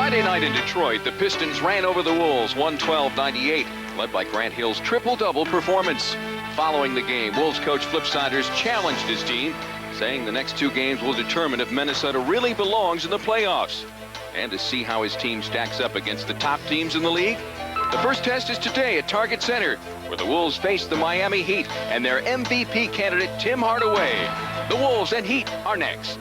Friday night in Detroit, the Pistons ran over the Wolves 112-98, led by Grant Hill's triple-double performance. Following the game, Wolves coach Flip Saunders challenged his team, saying the next 2 games will determine if Minnesota really belongs in the playoffs. And to see how his team stacks up against the top teams in the league, the first test is today at Target Center, where the Wolves face the Miami Heat and their MVP candidate Tim Hardaway. The Wolves and Heat are next.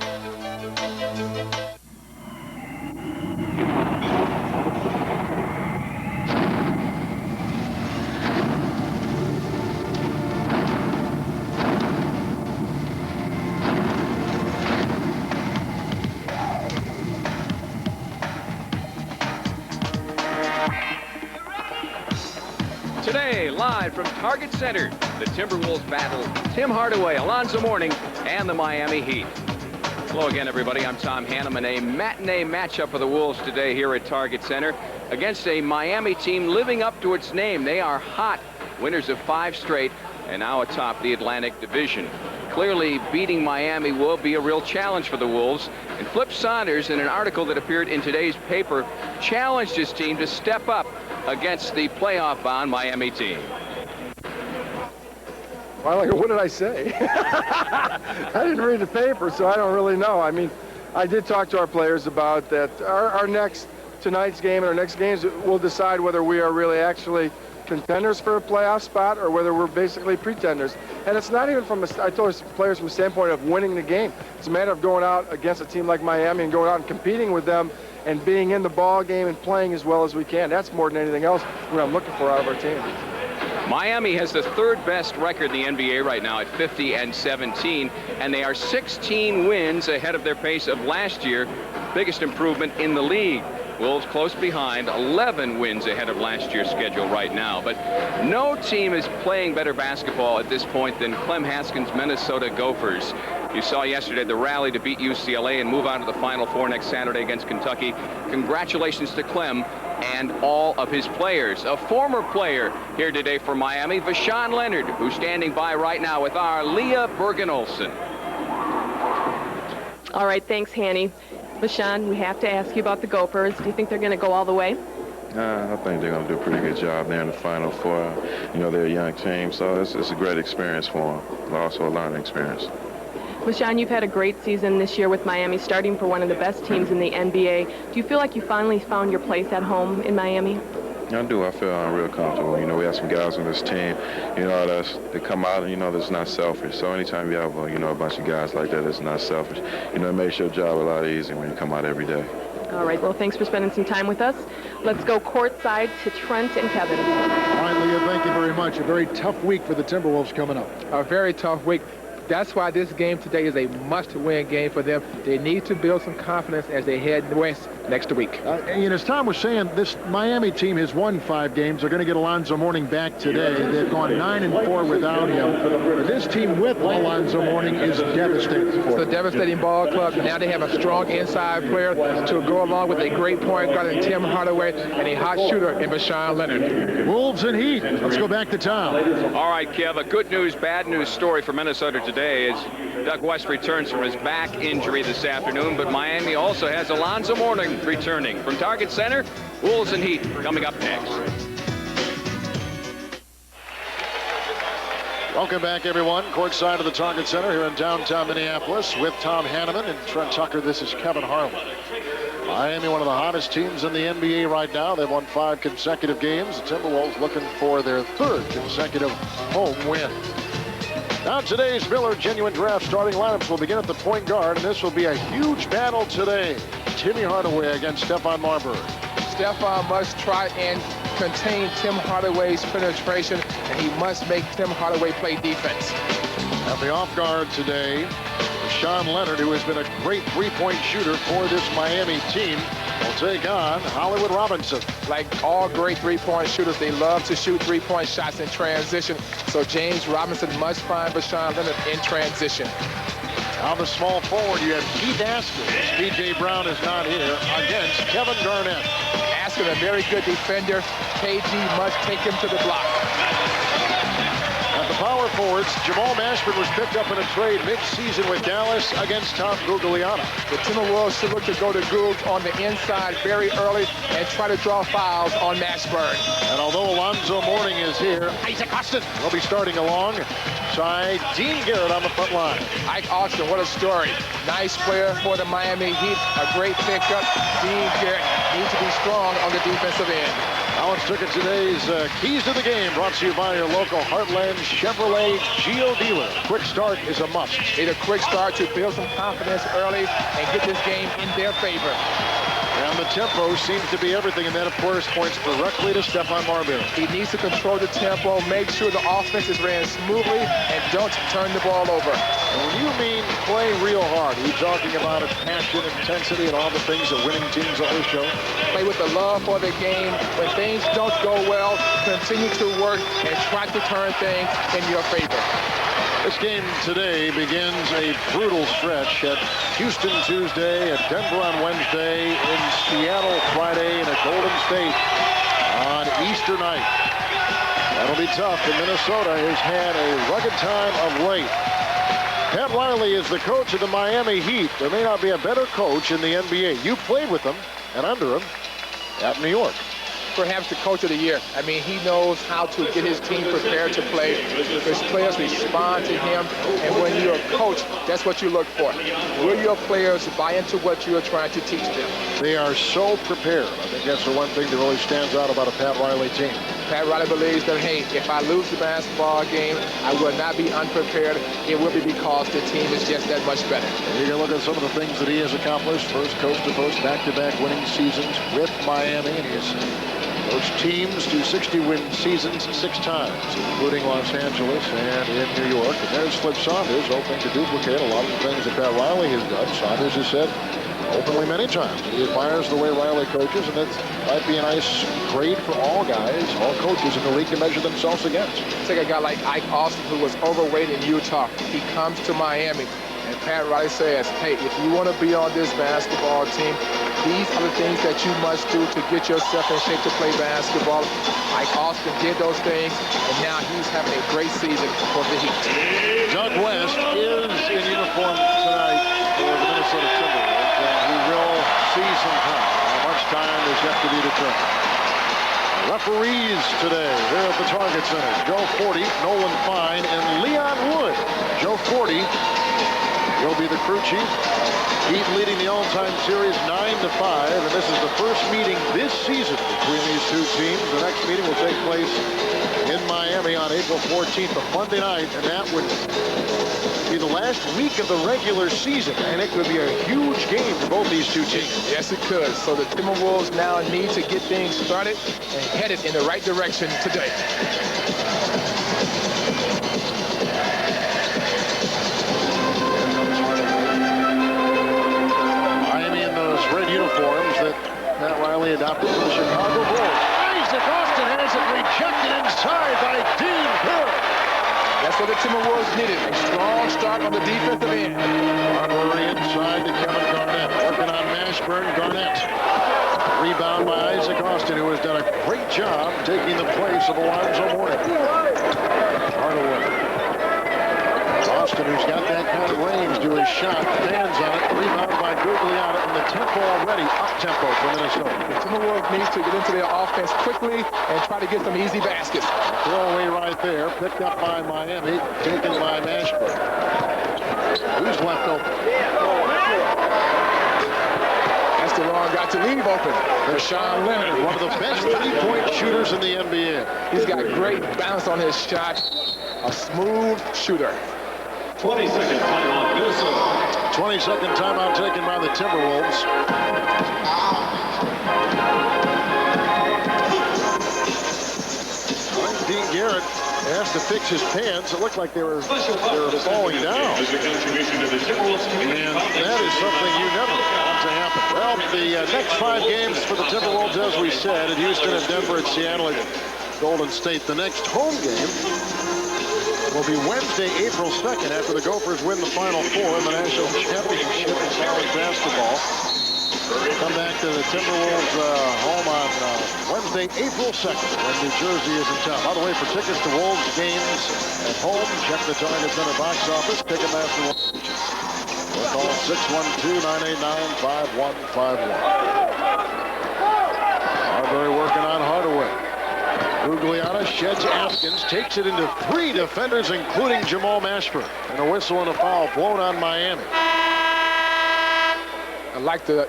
Today, live from Target Center, the Timberwolves battle Tim Hardaway, Alonzo Mourning, and the Miami Heat. Hello again, everybody. I'm Tom Hanneman. A matinee matchup for the Wolves today here at Target Center against a Miami team living up to its name. They are hot, winners of 5 straight, and now atop the Atlantic Division. Clearly, beating Miami will be a real challenge for the Wolves. And Flip Saunders, in an article that appeared in today's paper, challenged his team to step up against the playoff-bound Miami team. Well, what did I say? I didn't read the paper, so I don't really know. I mean, I did talk to our players about that. Tonight's game and our next games will decide whether we are really actually contenders for a playoff spot or whether we're basically pretenders. And it's not even I told us players from the standpoint of winning the game. It's a matter of going out against a team like Miami and going out and competing with them and being in the ball game and playing as well as we can. That's more than anything else what I'm looking for out of our team. Miami has the 3rd best record in the NBA right now at 50-17, and they are 16 wins ahead of their pace of last year, biggest improvement in the league. Wolves close behind, 11 wins ahead of last year's schedule right now. But no team is playing better basketball at this point than Clem Haskins' Minnesota Gophers. You saw yesterday the rally to beat UCLA and move on to the Final Four next Saturday against Kentucky. Congratulations to Clem and all of his players. A former player here today for Miami, Vashawn Leonard, who's standing by right now with our Leah Bergen-Olsen. All right, thanks, Hanny. Vashawn, we have to ask you about the Gophers. Do you think they're going to go all the way? I think they're going to do a pretty good job there in the Final Four. You know, they're a young team, so it's a great experience for them, also a learning experience. Vashawn, you've had a great season this year with Miami, starting for one of the best teams in the NBA. Do you feel like you finally found your place at home in Miami? I do. I feel real comfortable. You know, we have some guys on this team, you know, that come out and, you know, that's not selfish. So anytime you have, you know, a bunch of guys like that that's not selfish, you know, it makes your job a lot easier when you come out every day. All right. Well, thanks for spending some time with us. Let's go courtside to Trent and Kevin. All right, Leah, thank you very much. A very tough week for the Timberwolves coming up. A very tough week. That's why this game today is a must-win game for them. They need to build some confidence as they head west next week. And as Tom was saying, this Miami team has won 5 games. They're going to get Alonzo Mourning back today. They've gone 9-4 without him. This team with Alonzo Mourning is devastating. It's a devastating ball club. Now they have a strong inside player to go along with a great point guard in Tim Hardaway and a hot shooter in Vashawn Leonard. Wolves and Heat. Let's go back to Tom. All right, Kev, a good news, bad news story for Minnesota today is Doug West returns from his back injury this afternoon, but Miami also has Alonzo Mourning returning. From Target Center, Wolves and Heat coming up next. Welcome back, everyone. Courtside of the Target Center here in downtown Minneapolis with Tom Hanneman and Trent Tucker. This is Kevin Harlan. Miami, one of the hottest teams in the NBA right now. They've won 5 consecutive games. The Timberwolves looking for their 3rd consecutive home win. Now today's Miller Genuine Draft starting lineups will begin at the point guard, and this will be a huge battle today. Timmy Hardaway against Stephon Marbury. Stephon must try and contain Tim Hardaway's penetration, and he must make Tim Hardaway play defense. At the off guard today, Vashawn Leonard, who has been a great 3-point shooter for this Miami team, will take on Hollywood Robinson. Like all great 3-point shooters, they love to shoot 3-point shots in transition. So James Robinson must find Vashawn Leonard in transition. On the small forward, you have Keith Askin. P.J. Brown is not here against Kevin Garnett. Askin, a very good defender. KG must take him to the block. At the power forwards. Jamal Mashburn was picked up in a trade mid-season with Dallas against Tom Guglielmo. The Timberwolves should look to go to Goog on the inside very early and try to draw fouls on Mashburn. And although Alonzo Mourning is here, Isaac Austin will be starting alongside Dean Garrett on the front line. Ike Austin, what a story. Nice player for the Miami Heat. A great pickup. Dean Garrett needs to be strong on the defensive end. Now let's look at today's keys to the game, brought to you by your local Heartland Chevrolet Geo dealer. Quick start is a must. Need a quick start to build some confidence early and get this game in their favor. And the tempo seems to be everything, and that, of course, points directly to Stephon Marbury. He needs to control the tempo, make sure the offense is ran smoothly, and don't turn the ball over. And when you mean play real hard, are you talking about passion, intensity, and all the things that winning teams always show? Play with the love for the game. When things don't go well, continue to work and try to turn things in your favor. This game today begins a brutal stretch at Houston Tuesday, at Denver on Wednesday, in Seattle Friday, and at Golden State on Easter night. That'll be tough, and Minnesota has had a rugged time of late. Pat Riley is the coach of the Miami Heat. There may not be a better coach in the NBA. You played with him and under him at New York. Perhaps the coach of the year. I mean, he knows how to get his team prepared to play. His players respond to him, and when you're a coach, that's what you look for. Will your players buy into what you're trying to teach them? They are so prepared. I think that's the one thing that really stands out about a Pat Riley team. Pat Riley believes that, hey, if I lose the basketball game, I will not be unprepared. It will be because the team is just that much better. You can look at some of the things that he has accomplished. First coast-to-coast, back-to-back winning seasons with Miami, and he's coached teams to 60-win seasons 6 times, including Los Angeles and in New York. And there's Flip Saunders, hoping to duplicate a lot of the things that Pat Riley has done. Saunders has said openly many times he admires the way Riley coaches, and that might be a nice grade for all guys, all coaches in the league to measure themselves against. Take a guy like Ike Austin, who was overweight in Utah. He comes to Miami, and Pat Riley says, hey, if you want to be on this basketball team, these are the things that you must do to get yourself in shape to play basketball. Ike Austin did those things, and now he's having a great season for the Heat. Doug West is in uniform tonight for the Minnesota Timberwolves, and he will see some time. How much time is yet to be determined. Referees today here at the Target Center: Joe Forty, Nolan Fine, and Leon Wood. Joe Forty will be the crew chief. Heat leading the all-time series 9-5, and this is the first meeting this season between these two teams. The next meeting will take place in Miami on April 14th, a Monday night, and that would be the last week of the regular season, and it could be a huge game for both these two teams. Yes, it could. So the Timberwolves now need to get things started and headed in the right direction today. Red uniforms that Pat Riley adopted for the Chicago Bulls. Isaac Austin has it rejected inside by Dean Garrett. That's what the Timberwolves needed, a strong start on the defensive end. Marbury inside to Kevin Garnett, working on Mashburn. Garnett. Rebound by Isaac Austin, who has done a great job taking the place of Alonzo Mourning. Hardaway. Austin, who's got that kind of range to his shot, hands on it, rebound by Guglielmo, and the tempo already up-tempo for Minnesota. The Timberwolves need to get into their offense quickly and try to get some easy baskets. Throwaway right there, picked up by Miami, taken by Mashburn. Who's left open? That's the wrong guy to leave open. Rashawn Leonard, one of the best three-point shooters in the NBA. He's got great balance on his shot, a smooth shooter. 20-second timeout, Minnesota. 20-second timeout taken by the Timberwolves. Dean Garrett asked to fix his pants. It looked like they were falling down. And that is something you never want to happen. Well, the next 5 games for the Timberwolves, as we said, at Houston, at Denver, at Seattle, at Golden State. The next home game will be Wednesday, April 2nd, after the Gophers win the Final Four in the National Championship in college basketball. come back to the Timberwolves home on Wednesday, April 2nd, when New Jersey is in town. By the way, for tickets to Wolves games at home, check the Target Center box office. Ticketmaster. Or call 612-989-5151. Marbury working on Hardaway. Gugliotta sheds Askins, takes it into 3 defenders, including Jamal Mashburn. And a whistle and a foul blown on Miami. I like the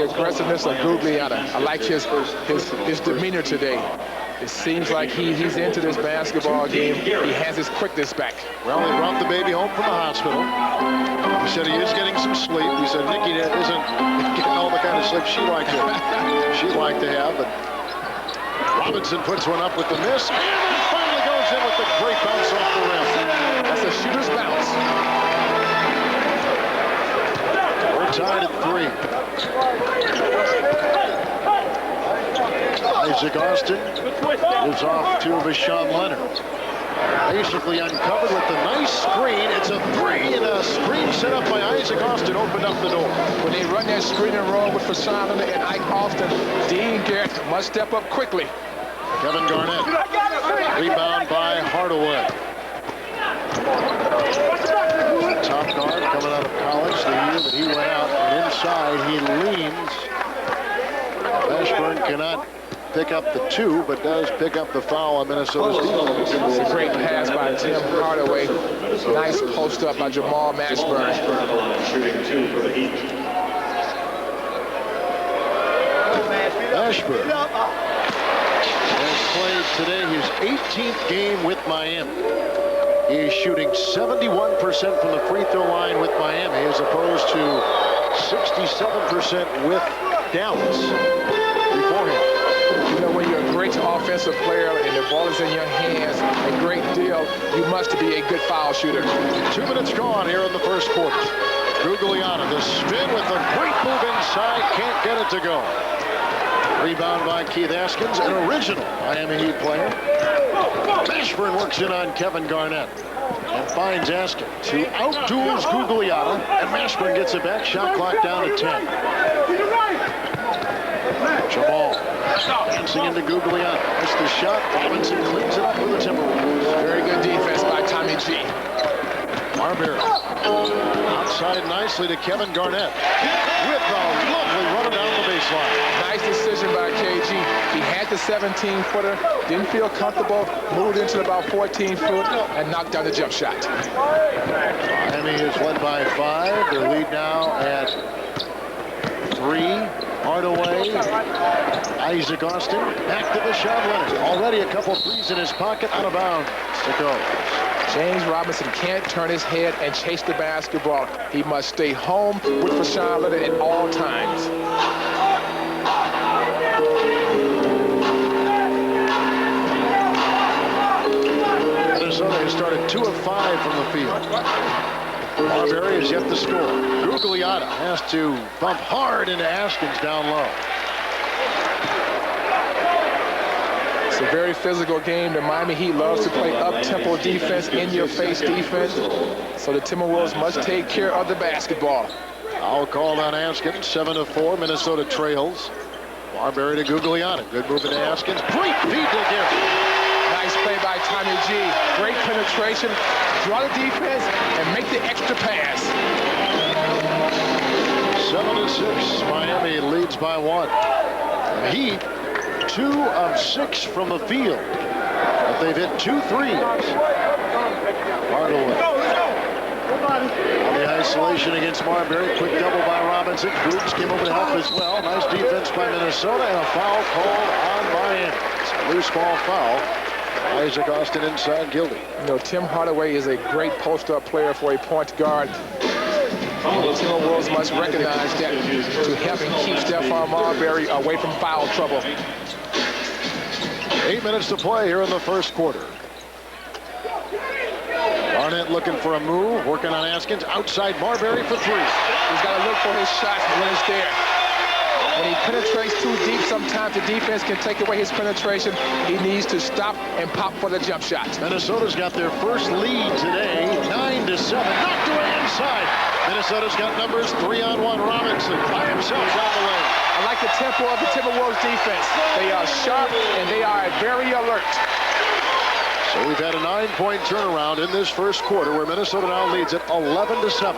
aggressiveness of Gugliotta. I like his demeanor today. It seems like he's into this basketball game. He has his quickness back. Well, they brought the baby home from the hospital. He said he is getting some sleep. He said Nikki isn't getting all the kind of sleep she'd like to have. But Robinson puts one up with the miss, and he finally goes in with a great bounce off the rim. That's a shooter's bounce. We're tied at 3. Isaac Austin gives off to Vashawn Leonard. Basically uncovered with the nice screen. It's a 3, and a screen set up by Isaac Austin opened up the door. When they run that screen and roll with Vashawn Leonard and Ike Austin, Dean Garrett must step up quickly. Kevin Garnett. Rebound by Hardaway. Top guard coming out of college the year that he went out. And inside he leans. Mashburn cannot pick up the 2, but does pick up the foul on Minnesota's defense. It's a great pass by Tim Hardaway. Nice post up by Jamal Mashburn. Mashburn has played today his 18th game with Miami. He is shooting 71% from the free throw line with Miami, as opposed to 67% with Dallas beforehand. You know, when you're a great offensive player and the ball is in your hands a great deal, you must be a good foul shooter. 2 minutes gone here in the first quarter. Gugliotta, the spin with a great move inside, can't get it to go. Rebound by Keith Askins, an original Miami Heat player. Mashburn works in on Kevin Garnett and finds Askins, who outduels Gugliotta, and Mashburn gets it back. Shot clock down to 10. Jamal dancing into Gugliotta. That's the shot. Robinson cleans it up for the Timberwolves. Very good defense by Tommy G. Marbury outside nicely to Kevin Garnett with a lovely run down the baseline. Nice decision by KG. He had the 17-footer, didn't feel comfortable, moved into about 14-foot, and knocked down the jump shot. Miami is led by 5. Their lead now at 3. Hardaway, Isaac Austin, back to Vashawn Leonard. Already a couple threes in his pocket, out of bounds. It goes. James Robinson can't turn his head and chase the basketball. He must stay home with Vashawn Leonard at all times. Minnesota has started 2 of 5 from the field. Marbury is yet to score. Gugliotta has to bump hard into Askins down low. It's a very physical game. The Miami Heat loves to play up-tempo defense, in-your-face defense. So the Timberwolves must take care of the basketball. Foul called on Askins. 7-4. Minnesota trails. Marbury to Gugliotta. Good move into Askins. Great feed to Garrett. Nice play by Tommy G. Great penetration. Draw the defense and make the extra pass. 7-6. Miami leads by 1. The Heat 2 of 6 from the field, but they've hit 2 threes. Hardaway on the isolation against Marbury. Quick double by Robinson. Googs came over to help as well. Nice defense by Minnesota, and a foul called on Miami. It's a loose ball foul. Isaac Austin inside, guilty. You know, Tim Hardaway is a great post-up player for a point guard. The Timberwolves must recognize that to help and keep Stephon Marbury away from foul trouble. 8 minutes to play here in the first quarter. Garnett looking for a move, working on Askins. Outside Marbury for 3. He's got to look for his shot when it's there. When he penetrates too deep, sometimes the defense can take away his penetration. He needs to stop and pop for the jump shot. Minnesota's got their first lead today, 9-7. Knocked away inside. Minnesota's got numbers 3-on-1. Robinson by himself down the lane. the tempo of the Timberwolves defense. They are sharp and they are very alert. So we've had a 9-point turnaround in this first quarter where Minnesota now leads it 11-7.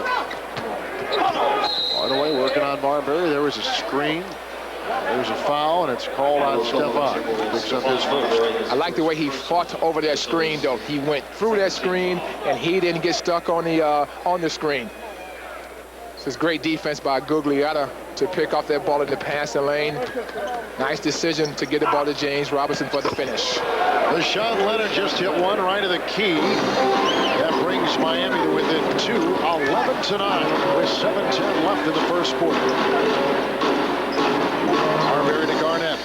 Hardaway working on Marbury. There was a screen. There's a foul, and it's called on Stefan. Picks up his first. I like the way he fought over that screen, though. He went through that screen, and he didn't get stuck on the screen. This is great defense by Gugliotta to pick off that ball in the passing lane. Nice decision to get the ball to James Robinson for the finish. Rashawn Leonard just hit one right of the key. That brings Miami to within 2, 11-9, with 7:10 left in the first quarter. Marbury to Garnett.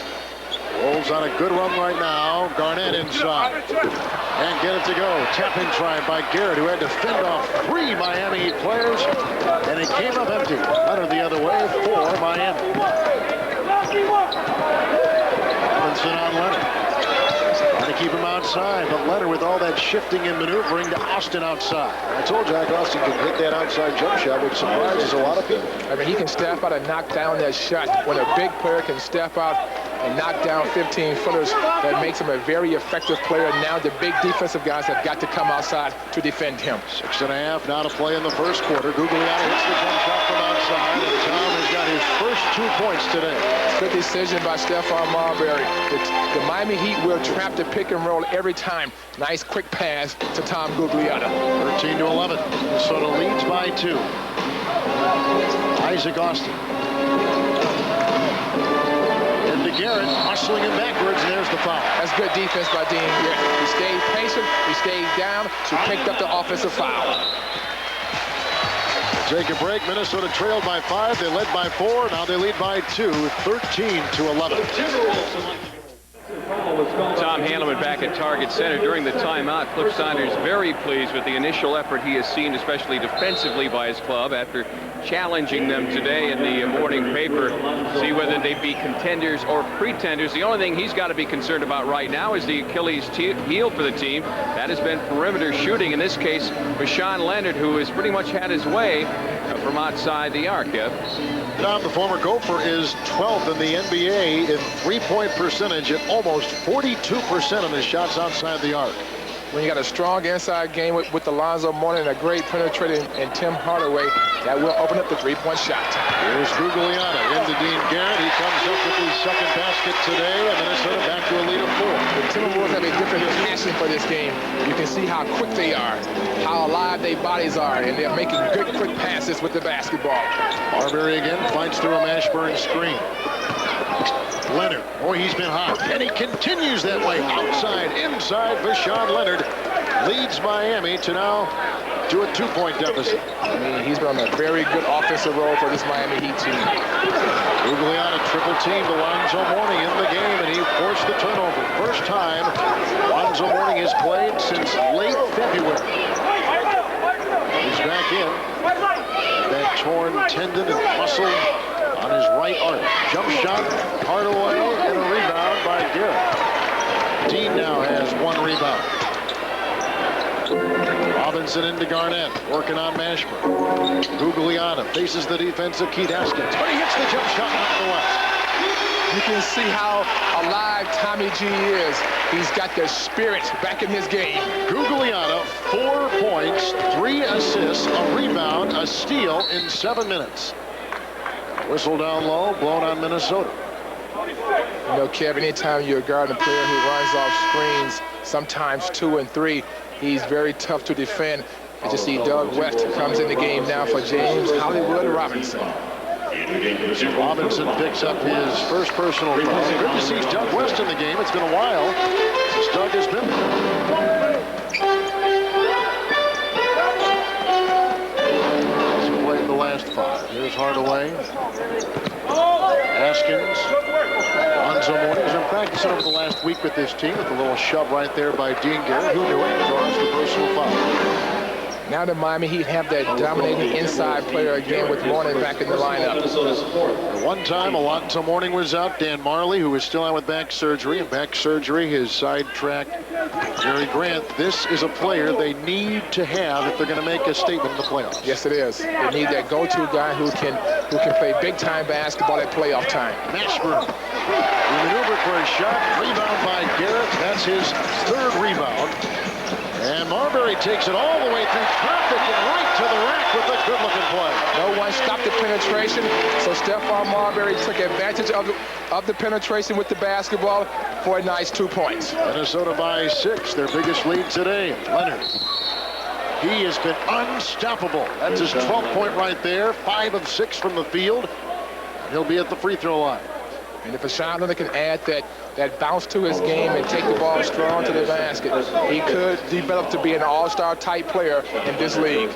Wolves on a good run right now. Garnett inside. And get it to go. Tap-in try by Garrett, who had to fend off 3 Miami Heat players. And it came up empty. Leonard the other way for Miami. Robinson on Leonard. Trying to keep him outside, but Leonard with all that shifting and maneuvering to Austin outside. I told Jack Austin could hit that outside jump shot, which surprises a lot of people. I mean, he can step out and knock down that shot. When a big player can step out and knock down 15-footers, that makes him a very effective player. Now the big defensive guys have got to come outside to defend him. 6.5 now to play in the first quarter. Gugliotta hits the jump shot from outside, and Tom has got his first 2 points today. Good decision by Stephon Marbury. The Miami Heat will trap the pick and roll every time. Nice quick pass to Tom Gugliotta. 13-11. Minnesota leads by 2. Isaac Austin. Into Garrett, hustling him backwards, and there's the foul. That's good defense by Dean Garrett. He stayed patient, he stayed down, he picked up the offensive foul. Take a break. Minnesota trailed by 5. They led by 4. Now they lead by 2, 13-11. Tom Hanneman back at target center during the timeout. Cliff Saunders very pleased with the initial effort he has seen, especially defensively by his club after challenging them today in the morning paper. See whether they be contenders or pretenders. The only thing he's got to be concerned about right now is the Achilles heel for the team. That has been perimeter shooting. In this case, Rashawn Leonard, who has pretty much had his way from outside the arc. Tom, the former Gopher, is 12th in the NBA in three-point percentage at almost 42% of his shots outside the arc. When you got a strong inside game with Alonzo Mourning and a great penetrating and Tim Hardaway, that will open up the three-point shot. Here's Gugliotta into Dean Garrett. He comes up with his second basket today, and Minnesota back to a lead of 4. The Timberwolves have a different passion for this game. You can see how quick they are, how alive their bodies are, and they're making good, quick passes with the basketball. Marbury again fights through a Mashburn screen. Leonard, he's been hot, and he continues that way. Outside, inside, Rashawn Leonard leads Miami to now to a 2-point deficit. I mean, he's been on a very good offensive role for this Miami Heat team. Gugliotta triple-teamed Alonzo Mourning in the game, and he forced the turnover. First time Alonzo Mourning has played since late February. He's back in. That torn tendon and muscle on his right arm. Jump shot, Hardaway, and a rebound by Garrett. Dean now has 1 rebound. Robinson into Garnett, working on Mashburn. Gugliotta faces the defense of Keith Haskins, but he hits the jump shot nonetheless. You can see how alive Tommy G is. He's got the spirit back in his game. Gugliotta, 4 points, 3 assists, a rebound, a steal in 7 minutes. Whistle down low, blown on Minnesota. You know, Kev, anytime you're guarding a player who runs off screens, sometimes 2 and 3, he's very tough to defend. As you see, Doug West comes in the game now for James Hollywood Robinson. Robinson picks up his first personal foul. Good to see Doug West in the game. It's been a while since Doug has been there. He's played the last 5. Here's Hardaway. Haskins. Alonzo Mourning has been practicing over the last week with this team with a little shove right there by Dean Garrett. Who knew it? Draws the personal foul. Now to Miami, he'd have that dominating inside player again with Mourning back in the lineup. At one time, a lot until Mourning was out. Dan Marley, who was still out with back surgery, and back surgery has sidetracked Jerry Grant. This is a player they need to have if they're going to make a statement in the playoffs. Yes, it is. They need that go-to guy who can play big-time basketball at playoff time. Mashburn, he maneuvered for a shot. Rebound by Garrett. That's his third rebound. And Marbury takes it all the way through traffic and right to the rack with a good-looking play. No one stopped the penetration, so Stephon Marbury took advantage of the penetration with the basketball for a nice 2 points. Minnesota by 6, their biggest lead today. Leonard. He has been unstoppable. That's his 12th point right there. 5 of 6 from the field. He'll be at the free throw line. And if Rashawn Leonard can add that bounce to his game and take the ball strong to the basket, he could develop to be an all-star type player in this league.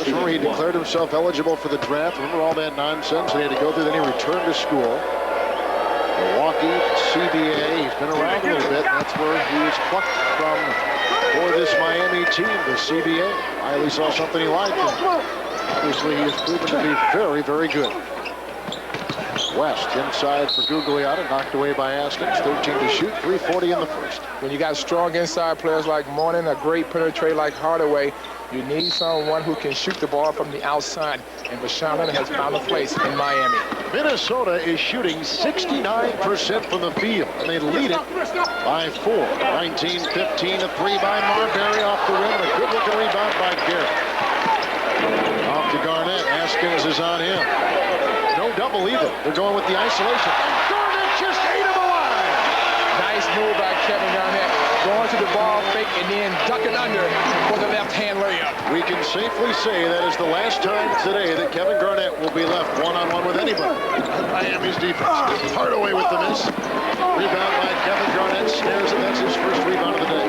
Remember, he declared himself eligible for the draft. Remember all that nonsense he had to go through. Then he returned to school. Milwaukee, CBA. He's been around a little bit. That's where he was plucked from for this Miami team, the CBA. Riley saw something he liked. Obviously, he has proven to be very, very good. West inside for Gugliotta, knocked away by Askins. 13 to shoot, 3:40 in the first. When you got strong inside players like Mourning, a great penetrator like Hardaway, you need someone who can shoot the ball from the outside. And Rashawn Leonard has found a place in Miami. Minnesota is shooting 69% from the field, and they lead it by 4. 19-15, a 3 by Marbury off the rim, a good-looking rebound by Garrett. Off to Garnett. Askins is on him. No double either. They're going with the isolation. And Garnett just ate him alive. Nice move by Kevin Garnett. Going to the ball fake and then ducking under for the left-hand layup. We can safely say that is the last time today that Kevin Garnett will be left one-on-one with anybody. Miami's defense. Hardaway with the miss. Rebound by Kevin Garnett. Snares it. That's his first rebound of the day.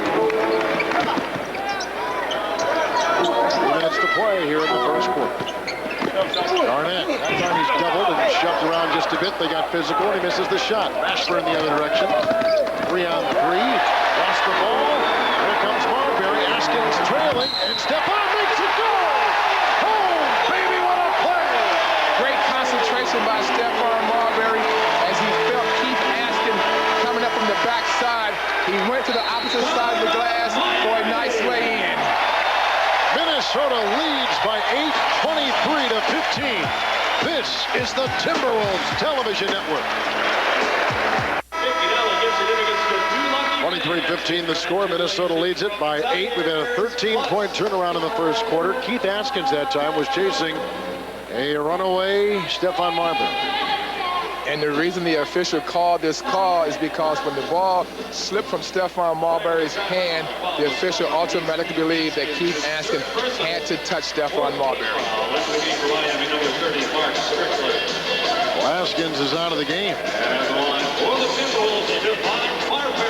2 minutes to play here in the first quarter. Garnett, that time he's doubled and shoved around just a bit. They got physical and he misses the shot. Rashford in the other direction. 3 on 3. Lost the ball. Here comes Marbury. Askins trailing. And Stephon makes it go. Oh, baby, what a play. Great concentration by Stephon Marbury as he felt Keith Askins coming up from the backside. He went to the opposite side of the glass for a nice lay-in. Minnesota leads by 8, 23 to 15. This is the Timberwolves Television Network. 23-15 the score. Minnesota leads it by 8. We've had a 13-point turnaround in the first quarter. Keith Askins that time was chasing a runaway Stephon Marbury. And the reason the official called this call is because when the ball slipped from Stephon Marbury's hand, the official automatically believed that Keith Askins had to touch Stephon Marbury. Well, Askins is out of the game.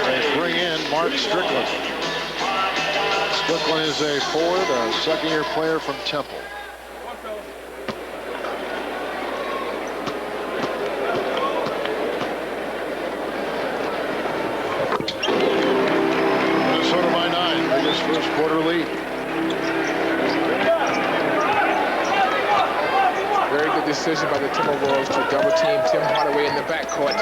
They bring in Mark Strickland. Strickland is a forward, a second-year player from Temple. Minnesota by 9, biggest first quarter lead. Very good decision by the Timberwolves to double-team Tim Hardaway in the backcourt.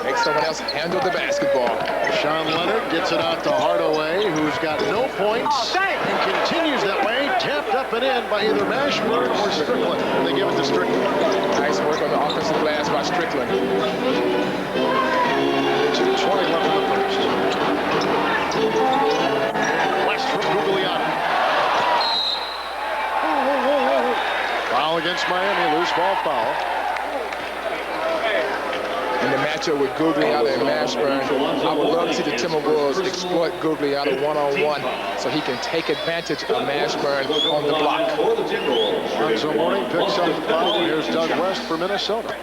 Make someone else handle the basketball. Sean Leonard gets it out to Hardaway, who's got no points, and continues that way, tapped up and in by either Mashburn or Strickland. They give it to Strickland. Nice work on the offensive glass by Strickland. 2:20 left in the first. West from Gugliotta. Foul against Miami, loose ball foul. In the matchup with Gugliotta and Mashburn, I would love to see the Timberwolves exploit Gugliotta one-on-one so he can take advantage of Mashburn on the block. So Mourning picks up the foul. Here's Doug West for Minnesota.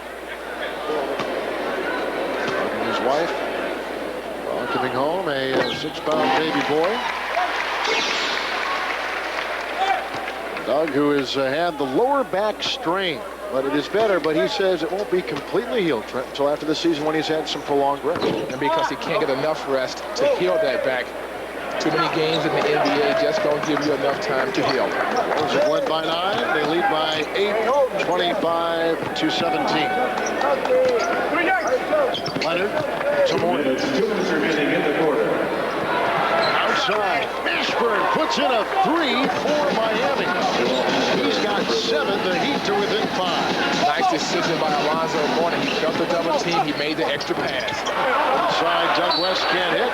And his wife welcoming home a 6-pound baby boy. Doug, who has had the lower back strain, but it is better, but he says it won't be completely healed, Trent, until after the season when he's had some prolonged rest. And because he can't get enough rest to heal that back, Too many games in the NBA just don't give you enough time to heal. Wolves have led by 9. They lead by 8, 25-17. Leonard to Mourning. 2 minutes remaining in the quarter. Outside, Mashburn puts in a 3 for Miami. He's got 7, the Heat to within 5. Nice decision by Alonzo Mourning. He felt the double team. He made the extra pass. Inside, Doug West can't hit.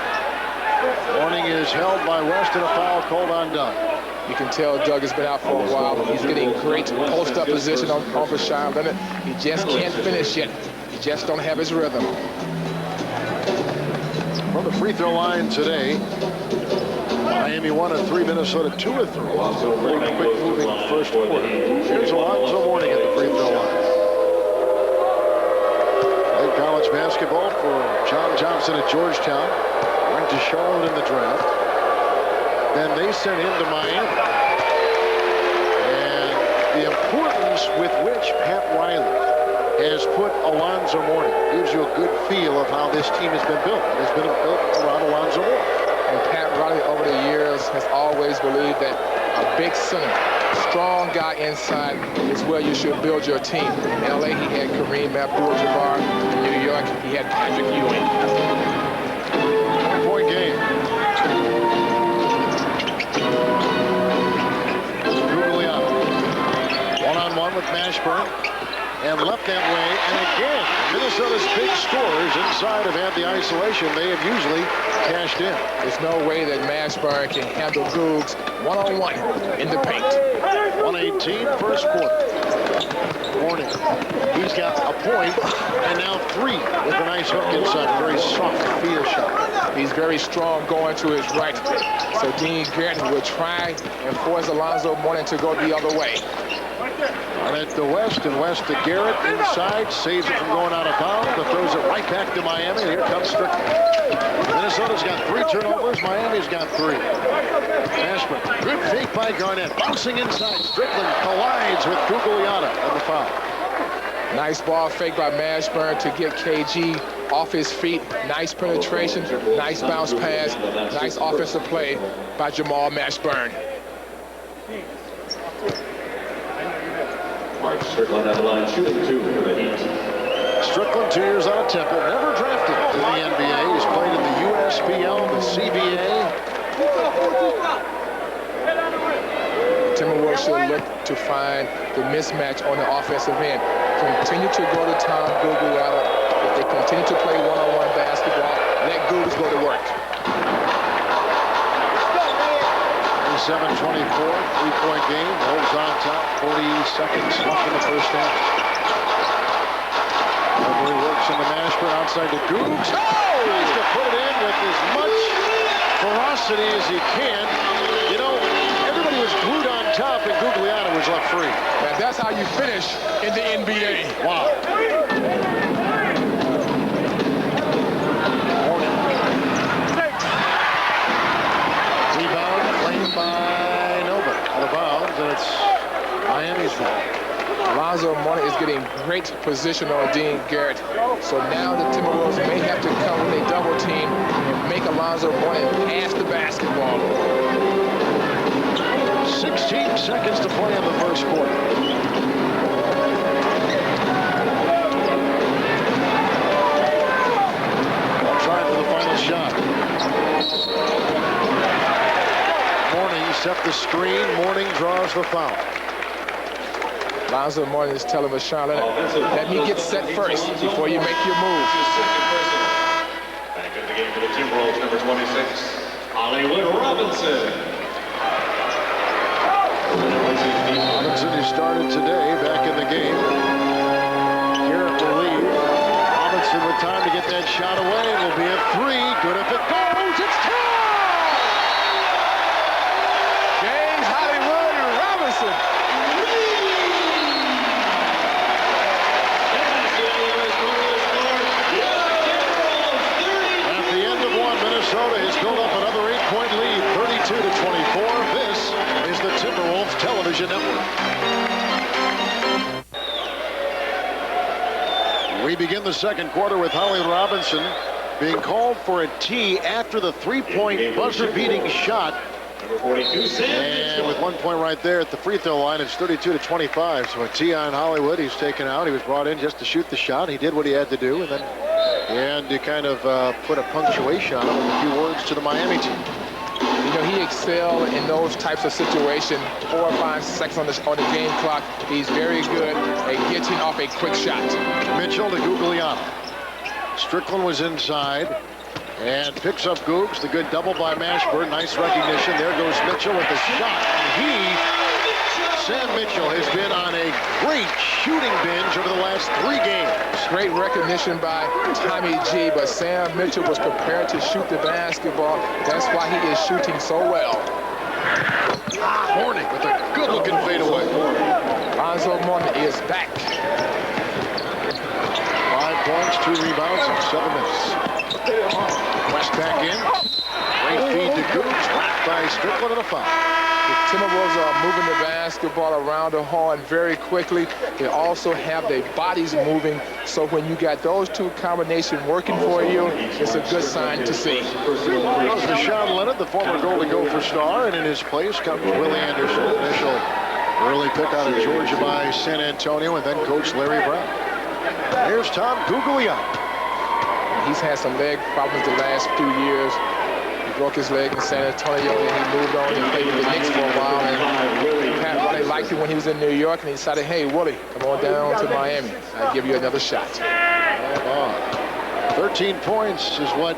Mourning is held by West and a foul called on Doug. You can tell Doug has been out for a while. He's getting great post-up position on Rashawn Leonard. He just can't finish yet. He just don't have his rhythm. From the free throw line today, Miami 1 of 3, Minnesota 2 of 3. So pretty quick moving first quarter. Here's Alonzo Mourning at the free throw line. Played college basketball for John Johnson at Georgetown. Went to Charlotte in the draft. Then they sent him to Miami. And the importance with which Pat Riley has put Alonzo Mourning gives you a good feel of how this team has been built. It has been built around Alonzo Mourning. And Pat Riley over the years has always believed that a big center, strong guy inside is where you should build your team. In LA, he had Kareem Abdul-Jabbar. In New York, he had Patrick Ewing. 4-point game. Guglielmo. One-on-one with Mashburn. And left that way, and again, Minnesota's big scorers inside have had the isolation. They have usually cashed in. There's no way that Mashburn can handle Googs one-on-one in the paint. 118 first quarter. Mourning. He's got a point, and now 3 with a nice hook inside. A very soft feel shot. He's very strong going to his right. So Dean Garnett will try and force Alonzo Mourning to go the other way. Garnett to West, and West to Garrett inside, saves it from going out of bounds, but throws it right back to Miami, and here comes Strickland. Minnesota's got 3 turnovers, Miami's got 3. Mashburn, good fake by Garnett, bouncing inside. Strickland collides with Guglielmo on the foul. Nice ball fake by Mashburn to get KG off his feet. Nice penetration, nice bounce pass, nice offensive play by Jamal Mashburn. Mark Strickland at the line, shooting 2 for the Heat. Strickland, 2 years out of Temple, never drafted to the NBA. He's played in the USBL, the CBA. Timberwolves should look to find the mismatch on the offensive end. Continue to go to Tom Guglielmo. If they continue to play one-on-one basketball, let Googs go to work. 7-24, 3-point game. Wolves on top, 40 seconds left in the first half. Referee works in the Mashburn outside to Googs. Oh! Tries to put it in with as much ferocity as he can. You know, everybody was glued on top and Guglielmo was left free. And that's how you finish in the NBA. Wow. By Nova out of bounds, and it's Miami's ball. Alonzo Mourning is getting great position on Dean Garrett. So now the Timberwolves may have to come with a double team and make Alonzo Mourning pass the basketball. 16 seconds to play in the first quarter. Trying for the final shot. Mourning set the screen. Mourning draws the foul. Alonzo Mourning is telling Rashawn Leonard, let me get set first before you make your move. Back in the game for the Timberwolves, number 26, Hollywood Robinson. Robinson, who started today, back in the game. Garrett will leave. Robinson with time to get that shot away. It will be a 3. Good if it goes. It's 2. James Hollywood Robinson. At the end of one, Minnesota has built up another 8-point lead, 32-24. This is the Timberwolves television network. We begin the second quarter with Holly Robinson being called for a tee after the three-point buzzer-beating shot. And with 1 point right there at the free throw line, it's 32-25. So a tee on Hollywood. He's taken out. He was brought in just to shoot the shot. He did what he had to do, and then and to kind of put a punctuation on it with a few words to the Miami team. You know, he excelled in those types of situations. 4 or 5 seconds on the game clock. He's very good at getting off a quick shot. Mitchell to Guglielmo. Strickland was inside and picks up Googs. The good double by Mashburn. Nice recognition. There goes Mitchell with the shot. And Sam Mitchell, has been on a great shooting binge over the last 3 games. Great recognition by Tommy G, but Sam Mitchell was prepared to shoot the basketball. That's why he is shooting so well. Mourning with a good-looking fadeaway. Lonzo Mourning is back. 5 points, 2 rebounds in 7 minutes. West back in. Great feed to Gooch. Blocked by Strickland and a foul. The Timberwolves are moving the basketball around the horn very quickly. They also have their bodies moving. So when you got those two combinations working for you, it's a good sign to see. Goes Rashawn Leonard, the former Golden Gopher star, and in his place comes Willie Anderson, initial early pick out of Georgia by San Antonio, and then Coach Larry Brown. Here's Tom Guglielmo. He's had some leg problems the last few years. He broke his leg in San Antonio, and he moved on and played with the Knicks for a while. And Pat Riley liked him when he was in New York, and he decided, hey, Willie, come on down to Miami. I'll give you another shot. 13 points is what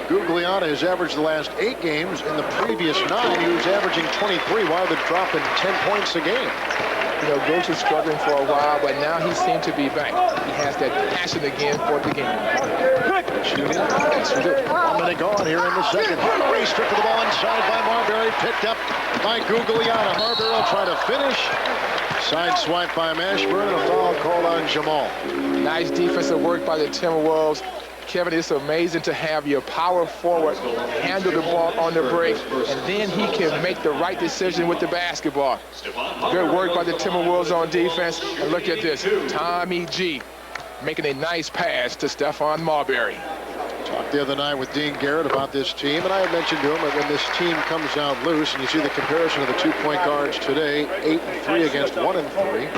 Guglielmo has averaged the last 8 games. In the previous 9, he was averaging 23, while they're dropping 10 points a game. You know, Gooch was struggling for a while, but now he seems to be back. He has that passion again for the game. Shooting. 1 minute gone here in the second. Hardaway stripped the ball inside by Marbury. Picked up by Guglielmo. Marbury will try to finish. Side swipe by Mashburn, and a foul called on Jamal. Nice defensive work by the Timberwolves. Kevin, it's amazing to have your power forward handle the ball on the break, and then he can make the right decision with the basketball. Good work by the Timberwolves on defense. And look at this, Tommy G making a nice pass to Stephon Marbury. Talked the other night with Dean Garrett about this team, and I had mentioned to him that when this team comes out loose, and you see the comparison of the 2-point guards today, 8-3 against 1-3.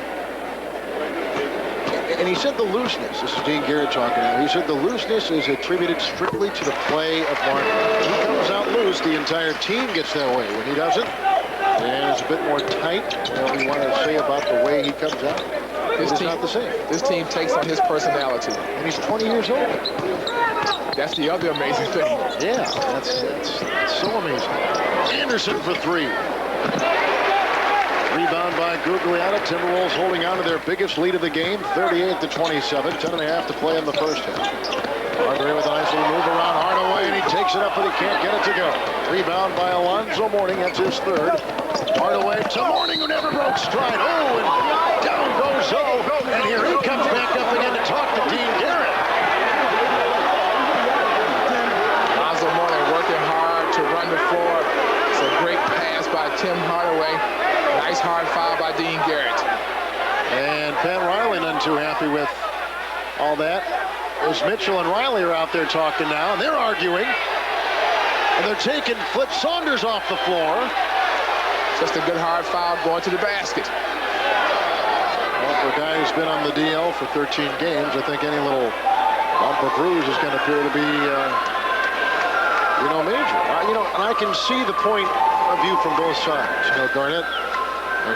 And he said the looseness, this is Dean Garrett talking now, he said the looseness is attributed strictly to the play of Martin. When he comes out loose, the entire team gets that way. When he doesn't, and it's a bit more tight, what we want to say about the way he comes out. It's not the same. This team takes on his personality. And he's 20 years old. That's the other amazing thing. Yeah, that's so amazing. Anderson for 3. Rebound by Guglielmo. Timberwolves holding on to their biggest lead of the game, 38-27. 10.5 to play in the first half. Marbury with a nice little move around Hardaway, and he takes it up, but he can't get it to go. Rebound by Alonzo Mourning. That's his 3rd. Hardaway to Mourning, who never broke stride. Oh, and down goes and here he comes back up again to talk to Dean Garrett. Alonzo Mourning working hard to run the floor. It's a great pass by Tim Hardaway. Nice hard foul by Dean Garrett. And Pat Riley none too happy with all that. As Mitchell and Riley are out there talking now, and they're arguing. And they're taking Flip Saunders off the floor. Just a good hard foul going to the basket. Well, for a guy who's been on the DL for 13 games, I think any little bump or bruise is going to appear to be, major. And I can see the point of view from both sides. Garnett and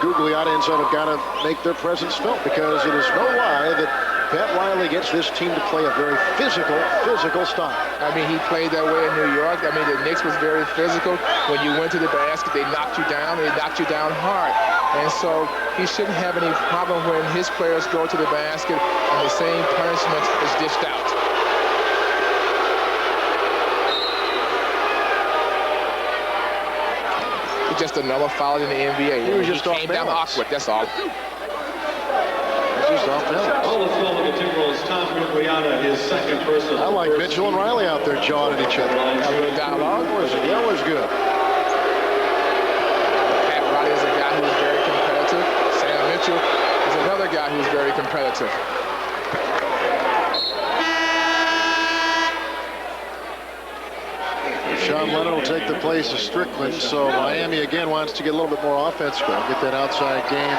Guglielmo inside have got to make their presence felt, because it is no lie that Pat Riley gets this team to play a very physical style. I mean, he played that way in New York. I mean, the Knicks was very physical. When you went to the basket, they knocked you down. They knocked you down hard. And so he shouldn't have any problem when his players go to the basket and the same punishment is dished out. It's just another foul in the NBA. He was just off came down balance. awkward, that's all. Just off balance. I like Mitchell and Riley out there jawing at each other. A little dialogue. That was good. Pat Riley is a guy who's very competitive. Sam Mitchell is another guy who's very competitive. like the plays to Strickland, so Miami again wants to get a little bit more offense going, get that outside game.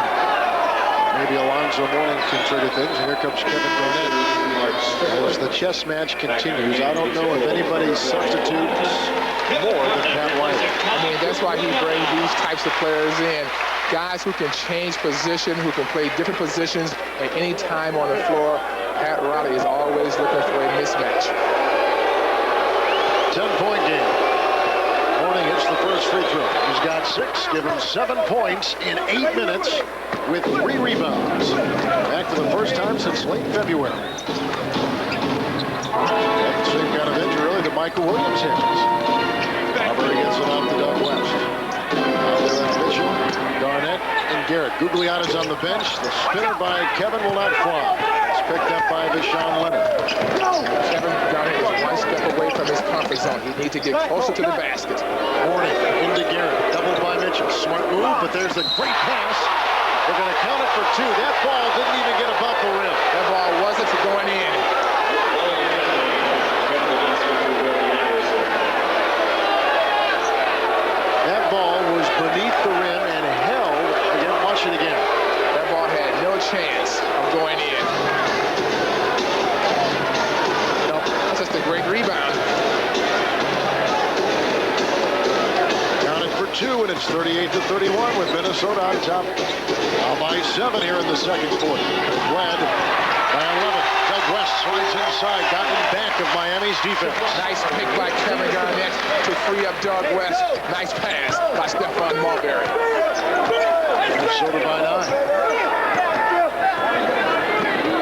Maybe Alonzo Mourning can trigger things, and here comes Kevin Garnett. As the chess match continues, I don't know if anybody substitutes more than Pat Wiley. I mean, that's why he brings these types of players in. Guys who can change position, who can play different positions at any time on the floor. Pat Riley is always looking for a mismatch. 10-point game. Mourning hits the first free throw. He's got 6, give him 7 points in 8 minutes with 3 rebounds. Back for the first time since late February. Same kind of injury early that Michael Williams has. Aubrey gets it off to Doug West. Mitchell, Garnett, and Garrett. Gugliotta's on the bench. The spinner by Kevin will not fly. It's picked up by Deshaun Leonard. Kevin Garnett is one step away from his comfort zone. He needs to get closer to the basket. Mourning into Garrett. Doubled by Mitchell. Smart move, but there's a great pass. They're going to count it for 2. That ball didn't even get above the rim. That ball wasn't going in. That ball was beneath the rim and held. Again, watch it again. That ball had no chance of going in. Nope, that's just a great rebound. Counted for 2, and it's 38-31 with Minnesota on top. Now by 7 here in the second quarter. Led by 11. Doug West slides inside, got in back of Miami's defense. Nice pick by Kevin Garnett to free up Doug West. Nice pass by Stephon Marbury. Minnesota by 9.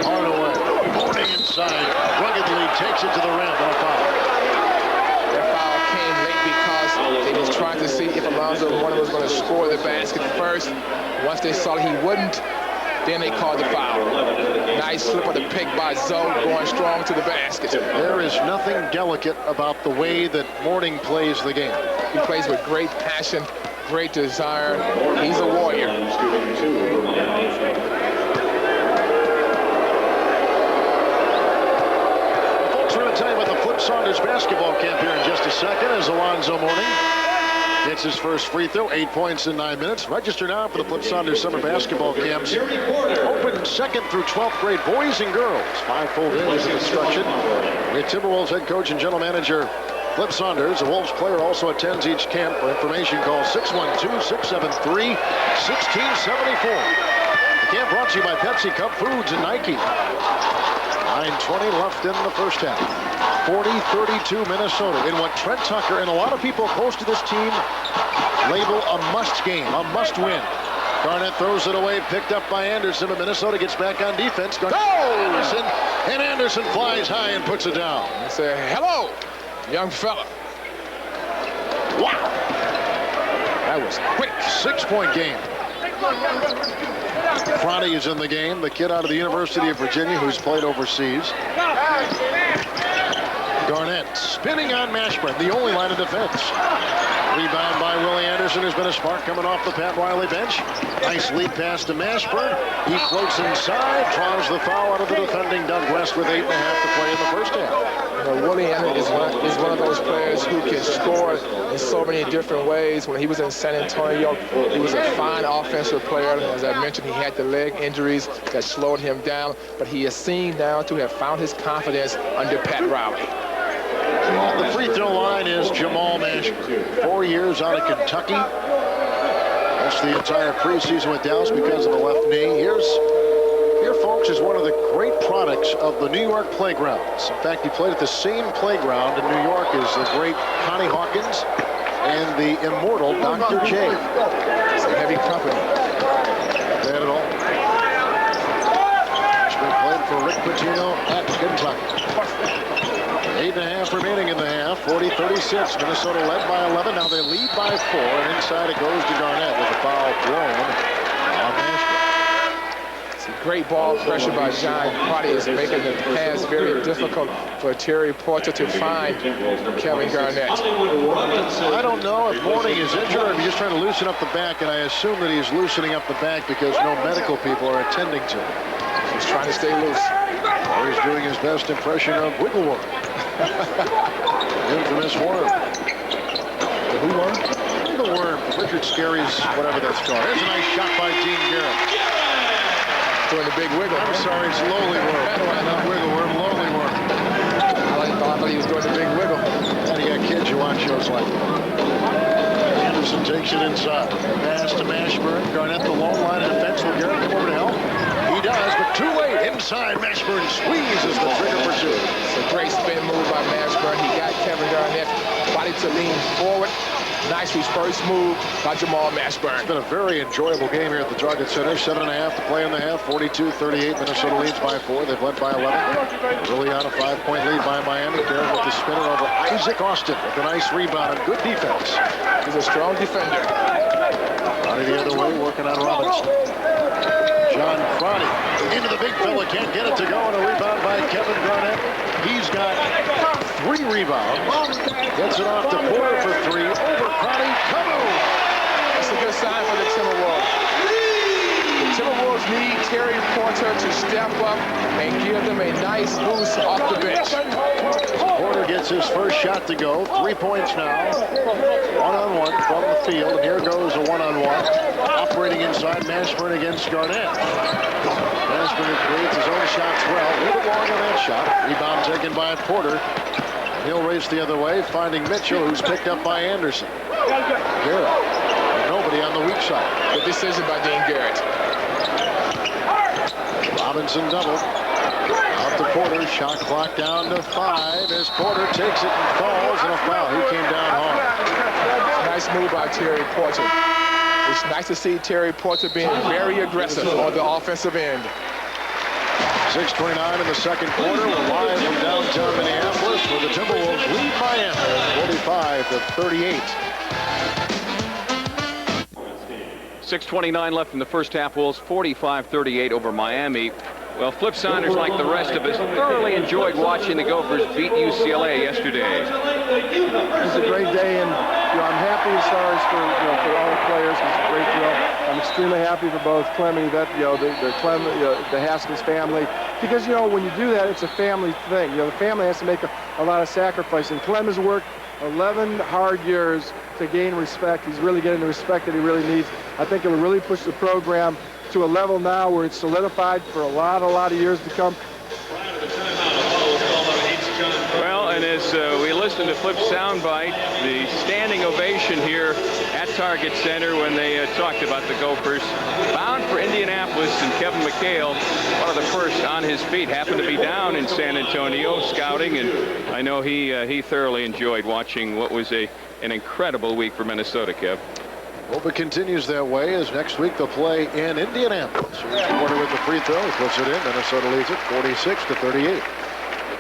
Hardaway, Mourning inside, ruggedly takes it to the rim, and a foul. That foul came late because they was trying to see if Alonzo Mourning was going to score the basket first. Once they saw he wouldn't, then they called the foul. Nice slip of the pick by Zoe, going strong to the basket. There is nothing delicate about the way that Mourning plays the game. He plays with great passion, great desire. He's a warrior. Folks, we're going to tell you about the Flip Saunders basketball camp here in just a second as Alonzo Mourning gets his first free throw, 8 points in 9 minutes. Register now for the Flip Saunders summer basketball camps. Open 2nd through 12th grade, boys and girls. 5 full days of instruction. With Timberwolves head coach and general manager Flip Saunders. A Wolves player also attends each camp. For information, call 612-673-1674. The camp brought to you by Pepsi, Cup Foods, and Nike. 9:20 left in the first half. 40-32 Minnesota in what Trent Tucker and a lot of people close to this team label a must game, a must win. Garnett throws it away, picked up by Anderson, but Minnesota gets back on defense. Anderson, and Anderson flies high and puts it down. Say hello, young fella. Wow. That was quick. 6-point game. Friday is in the game, the kid out of the University of Virginia who's played overseas. Garnett spinning on Mashburn, the only line of defense. Rebound by Willie Anderson, who's been a spark coming off the Pat Riley bench. Nice lead pass to Mashburn. He floats inside, draws the foul out of the defending Doug West with 8.5 to play in the first half. You know, Willie Anderson is one of those players who can score in so many different ways. When he was in San Antonio, he was a fine offensive player. As I mentioned, he had the leg injuries that slowed him down, but he is seen now to have found his confidence under Pat Riley. The free throw line is Jamal Mashburn. 4 years out of Kentucky. That's the entire preseason with Dallas because of a left knee. Here, folks, is one of the great products of the New York playgrounds. In fact, he played at the same playground in New York as the great Connie Hawkins and the immortal Dr. J. It's a heavy company. Bad at all. Mashburn played for Rick Pitino at Kentucky. 8.5 remaining in the half. 40-36. Minnesota led by 11. Now they lead by 4. And inside it goes to Garnett with a foul thrown on Mashburn. It's a great ball pressure by John Crotty is making the pass very difficult for Terry Porter to find Kevin Garnett. I don't know if Mourning is injured or if he's just trying to loosen up the back. And I assume that he's loosening up the back because no medical people are attending to him. He's trying to stay loose. Or he's doing his best impression of Wiggleworth. Infamous worm. Who won? The worm. Richard Scarry's, whatever that's called. There's a nice shot by Dean Garrett. Doing the big wiggle. I'm sorry, it's lowly worm. Not wiggle worm, lowly worm. I thought he was doing the big wiggle. And you got kids who watch shows like that. Anderson takes it inside. Pass to Mashburn. Garnett the long line of defense. Will Garrett come over to help? He does, but too late. Inside, Mashburn squeezes the trigger for two. It's a great spin move by Mashburn. He got Kevin Garnett body to lean forward. Nice first move by Jamal Mashburn. It's been a very enjoyable game here at the Target Center. 7.5 to play in the half. 42-38. Minnesota leads by 4. They've led by 11. Early on a 5-point lead by Miami. Garrett with the spinner over Isaac Austin with a nice rebound and good defense. He's a strong defender. Crotty the other way, working on Robinson. John Crotty into the big fella. Can't get it to go. And a rebound by Kevin Garnett. He's got 3 rebounds. Gets it off to Porter for 3. Over Crotty. Kaboom! That's a good sign for the Timberwolves. The Timberwolves need Terry Porter to step up and give them a nice boost off the bench. Porter gets his first shot to go. 3 points now. One-on-one from the field. And here goes a one-on-one. Operating inside, Mashburn against Garnett. Mashburn creates his own shots well. A little bit long on that shot. Rebound taken by Porter. He'll race the other way, finding Mitchell, who's picked up by Anderson. Garrett. Nobody on the weak side. Good decision by Dean Garrett. Robinson double. Out to Porter. Shot clock down to 5 as Porter takes it and falls, and a foul. He came down hard. Nice move by Terry Porter. It's nice to see Terry Porter being very aggressive on the offensive end. 6:29 in the second quarter. We're live from downtown Minneapolis where the Timberwolves lead Miami 45-38. 6:29 left in the first half. Wolves 45-38 over Miami. Well, Flip Saunders, like the rest of us, thoroughly enjoyed watching the Gophers beat UCLA yesterday. It was a great day, and I'm happy as far as for all the players. It's a great deal. I'm extremely happy for both Clem, the Haskins family, because when you do that, it's a family thing. The family has to make a lot of sacrifice, and Clem has worked 11 hard years to gain respect. He's really getting the respect that he really needs. I think it will really push the program to a level now where it's solidified for a lot of years to come. Well, and as we listen to Flip's soundbite, the standing ovation here at Target Center when they talked about the Gophers. Bound for Indianapolis, and Kevin McHale, one of the first on his feet, happened to be down in San Antonio scouting, and I know he thoroughly enjoyed watching what was an incredible week for Minnesota, Kev. Hope it continues that way as next week they'll play in Indianapolis. Here's Porter with the free throw. He puts it in. Minnesota leads it 46-38.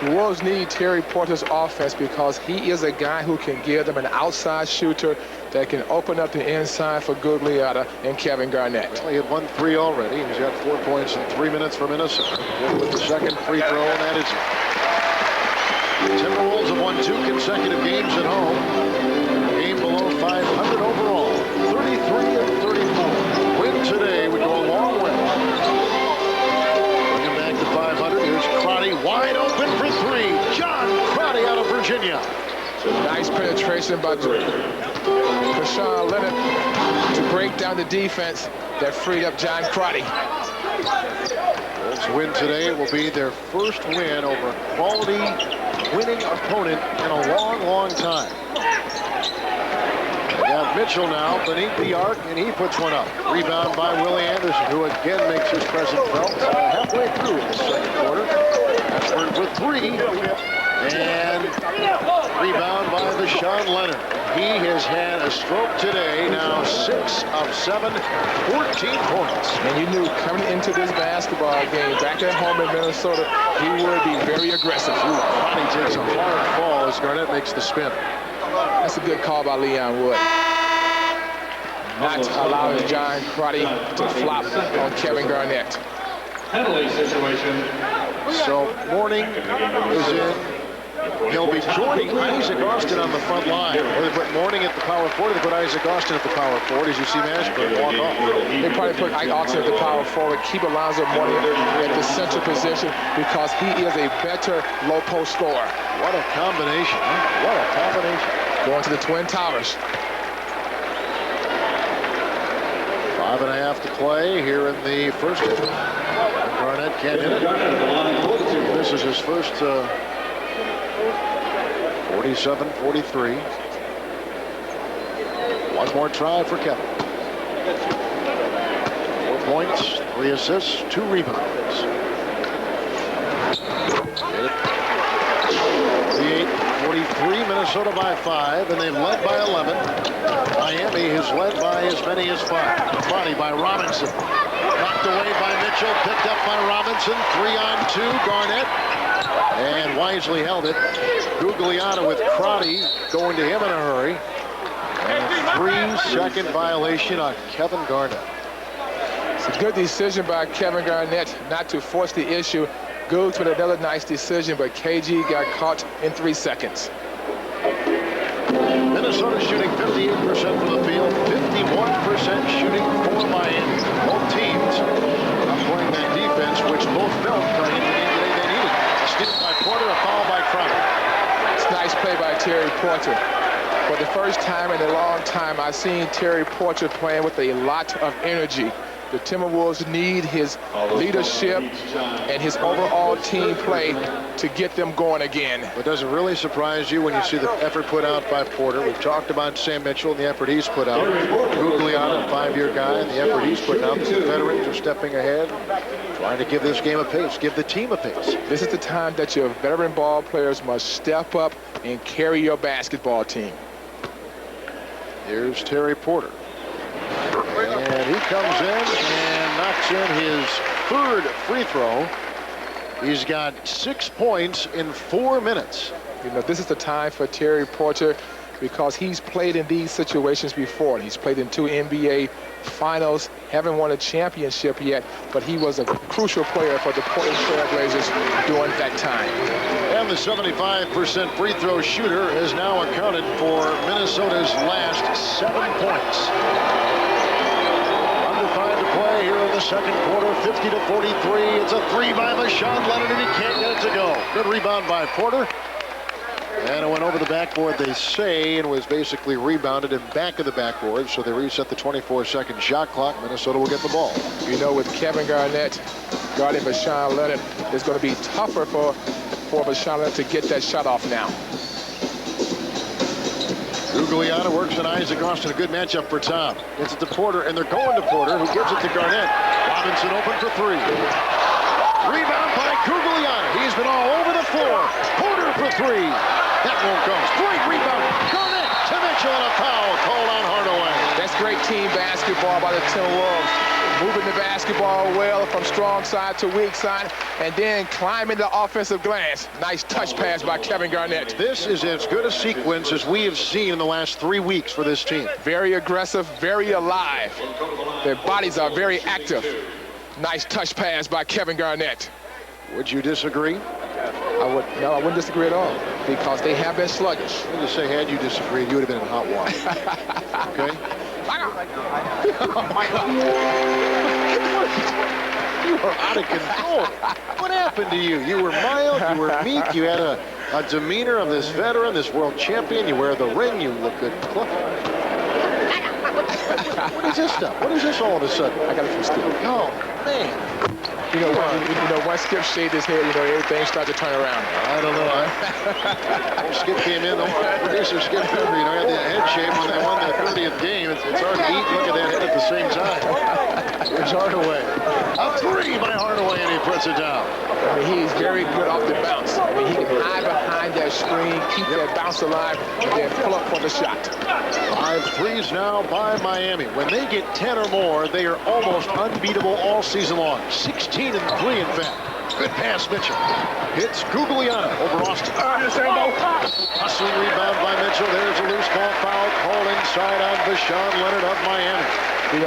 The Wolves need Terry Porter's offense because he is a guy who can give them an outside shooter that can open up the inside for Gugliotta and Kevin Garnett. Well, he had 1 3 already. He's got 4 points in 3 minutes for Minnesota. With the second free throw, and that is it. Timberwolves have won 2 consecutive games at home. Game below 500 overall. 33-34. Win today would go a long way. Bring him back to 500. Here's Crotty wide open for 3. John Crotty out of Virginia. Nice penetration by Rashawn Leonard to break down the defense that freed up John Crotty. Wolves win today. It will be their first win over a quality winning opponent in a long time. They have Mitchell now beneath the arc, and he puts one up. Rebound by Willie Anderson, who again makes his presence felt halfway through the second quarter. Ashburn for 3. And rebound by Rashawn Leonard. He has had a stroke today. Now 6 of 7, 14 points. And you knew coming into this basketball game back at home in Minnesota, he would be very aggressive. He takes a hard fall as Garnett makes the spin. That's a good call by Leon Wood. Not allowing John Crotty to flop on Kevin Garnett. Penalty situation. So Mourning is in. He'll be joining Isaac Austin on the front line. Or they put Mourning at the power forward. They put Isaac Austin at the power forward. As you see Mashburn walk off. They probably put Ike Austin at the power forward. Keep Alonzo Mourning at the central position because he is a better low post scorer. What a combination. Huh? What a combination. Going to the Twin Towers. 5.5 to play here in the first inning. Garnett can't hit it. This is his first 47-43. One more try for Kevin. 4 points, 3 assists, 2 rebounds. 48-43, Minnesota by 5, and they've led by 11. Miami has led by as many as 5. Body by Robinson. Knocked away by Mitchell, picked up by Robinson. 3-on-2, Garnett. And wisely held it. Gugliotta with Crotty going to him in a hurry. And a 3-second violation on Kevin Garnett. It's a good decision by Kevin Garnett not to force the issue. Googs with another nice decision, but KG got caught in 3 seconds. Minnesota shooting 58% from the field, 51% shooting for Miami. Both teams not playing that defense, which both felt coming into the game today they needed. Steal by Porter, a foul by Crowder. It's a nice play by Terry Porter. For the first time in a long time, I've seen Terry Porter playing with a lot of energy. The Timberwolves need his leadership and his overall team play to get them going again. But does it really surprise you when you see the effort put out by Porter? We've talked about Sam Mitchell and the effort he's put out. Gugliotta, a 5-year guy, and the effort he's put out. The veterans are stepping ahead, trying to give this game a pace, give the team a pace. This is the time that your veteran ball players must step up and carry your basketball team. Here's Terry Porter. And he comes in and knocks in his 3rd free throw. He's got 6 points in 4 minutes. You know, this is the time for Terry Porter because he's played in these situations before. He's played in 2 NBA finals, haven't won a championship yet, but he was a crucial player for the Portland Trail Blazers during that time. And the 75% free throw shooter has now accounted for Minnesota's last 7 points. Play here in the second quarter, 50-43. It's a 3 by Mashawn Leonard, and he can't get it to go. Good rebound by Porter. And it went over the backboard, they say, and was basically rebounded and back of the backboard. So they reset the 24-second shot clock. Minnesota will get the ball. You know, with Kevin Garnett guarding Mashawn Leonard, it's going to be tougher for Mashawn Leonard to get that shot off now. Gugliotta works on Isaac Austin. A good matchup for Tom. Gets it to Porter, and they're going to Porter, who gives it to Garnett. Robinson open for 3. Rebound by Gugliotta. He's been all over the floor. Porter for 3. That won't go. Great rebound. Garnett to Mitchell, and a foul called on Hardaway. That's great team basketball by the Timberwolves. Moving the basketball well from strong side to weak side, and then climbing the offensive glass. Nice touch pass by Kevin Garnett. This is as good a sequence as we have seen in the last 3 weeks for this team. Very aggressive, very alive. Their bodies are very active. Nice touch pass by Kevin Garnett. Would you disagree? No, I wouldn't disagree at all because they have been sluggish. I'm going to say, had you disagreed, you would have been in hot water. Okay? You were out of control. What happened to you? You were mild, you were meek, you had a demeanor of this veteran, this world champion. You wear the ring, you look good. What is this stuff? What is this all of a sudden? I got it from Skip. Oh, man. You know, once Skip shaved his head, everything started to turn around. I don't know. Skip came in, the producer Skip Pember, had the head shape when they won the 30th game. It's hard to eat and look at that head at the same time. It's Hardaway. A 3 by Hardaway, and he puts it down. I mean, he's very good off the bounce. I mean, he can hide behind that screen, keep that bounce alive, and then pull up for the shot. 5 threes now by Miami. When they get 10 or more, they are almost unbeatable all season long. 16 and 3, in fact. Good pass, Mitchell. Hits Gugliotta over Austin. Hustling rebound by Mitchell. There's a loose ball foul called inside on Vashawn Leonard of Miami.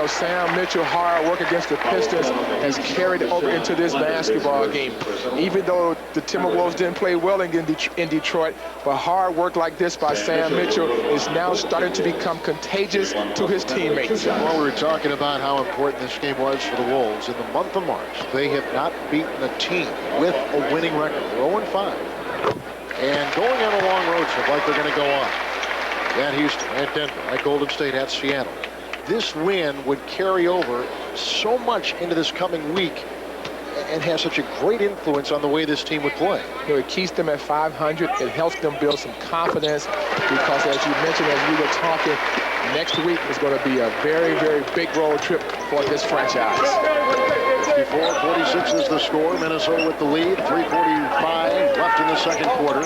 Sam Mitchell, hard work against the Pistons has carried over into this basketball game. Even though the Timberwolves didn't play well in Detroit, but hard work like this by Sam Mitchell is now starting to become contagious to his teammates. Well, we were talking about how important this game was for the Wolves. In the month of March, they have not beaten a team with a winning record. They're 0-5. And going on a long road trip like they're going to go on. at Houston, at Denver, at Golden State, at Seattle. This win would carry over so much into this coming week and has such a great influence on the way this team would play. You know, it keeps them at 500. It helps them build some confidence because, as you mentioned, as we were talking, next week is going to be a very, very big road trip for this franchise. 54-46 is the score. Minnesota with the lead. 3:45 left in the second quarter.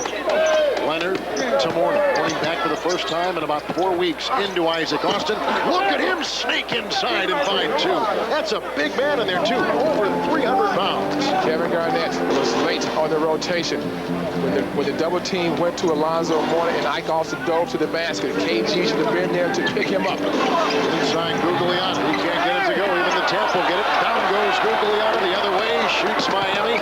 Leonard to Mourning. Going back for the first time in about 4 weeks into Isaac Austin. Look at him sneak inside and find two. That's a big man in there, too. Over 300 pounds. Kevin Garnett was late on the rotation. When the double team went to Alonzo Mourning and Ike Austin dove to the basket, KG should have been there to pick him up. Inside Guglielmo. He can't get it to go. Even the Tampa will get it. Down goes Guglielmo the other way. Shoots Miami.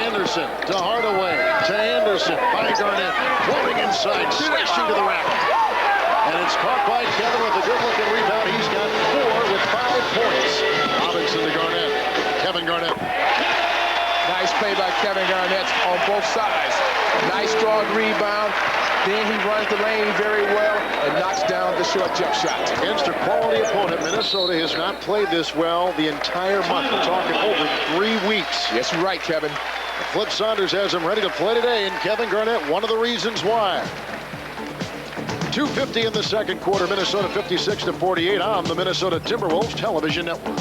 Anderson to Hardaway. To Anderson by Garnett. Floating inside. Slashing to the rack. And it's caught by Kevin with a good-looking rebound. He's got 4 with 5 points. Robinson to Garnett. Kevin Garnett. Nice play by Kevin Garnett on both sides. Nice strong rebound. Then he runs the lane very well and knocks down the short jump shot. Against a quality opponent, Minnesota has not played this well the entire month. We're talking over 3 weeks. Yes, you're right, Kevin. Flip Saunders has him ready to play today, and Kevin Garnett, one of the reasons why. 2:50 in the second quarter, Minnesota 56-48 on the Minnesota Timberwolves television network.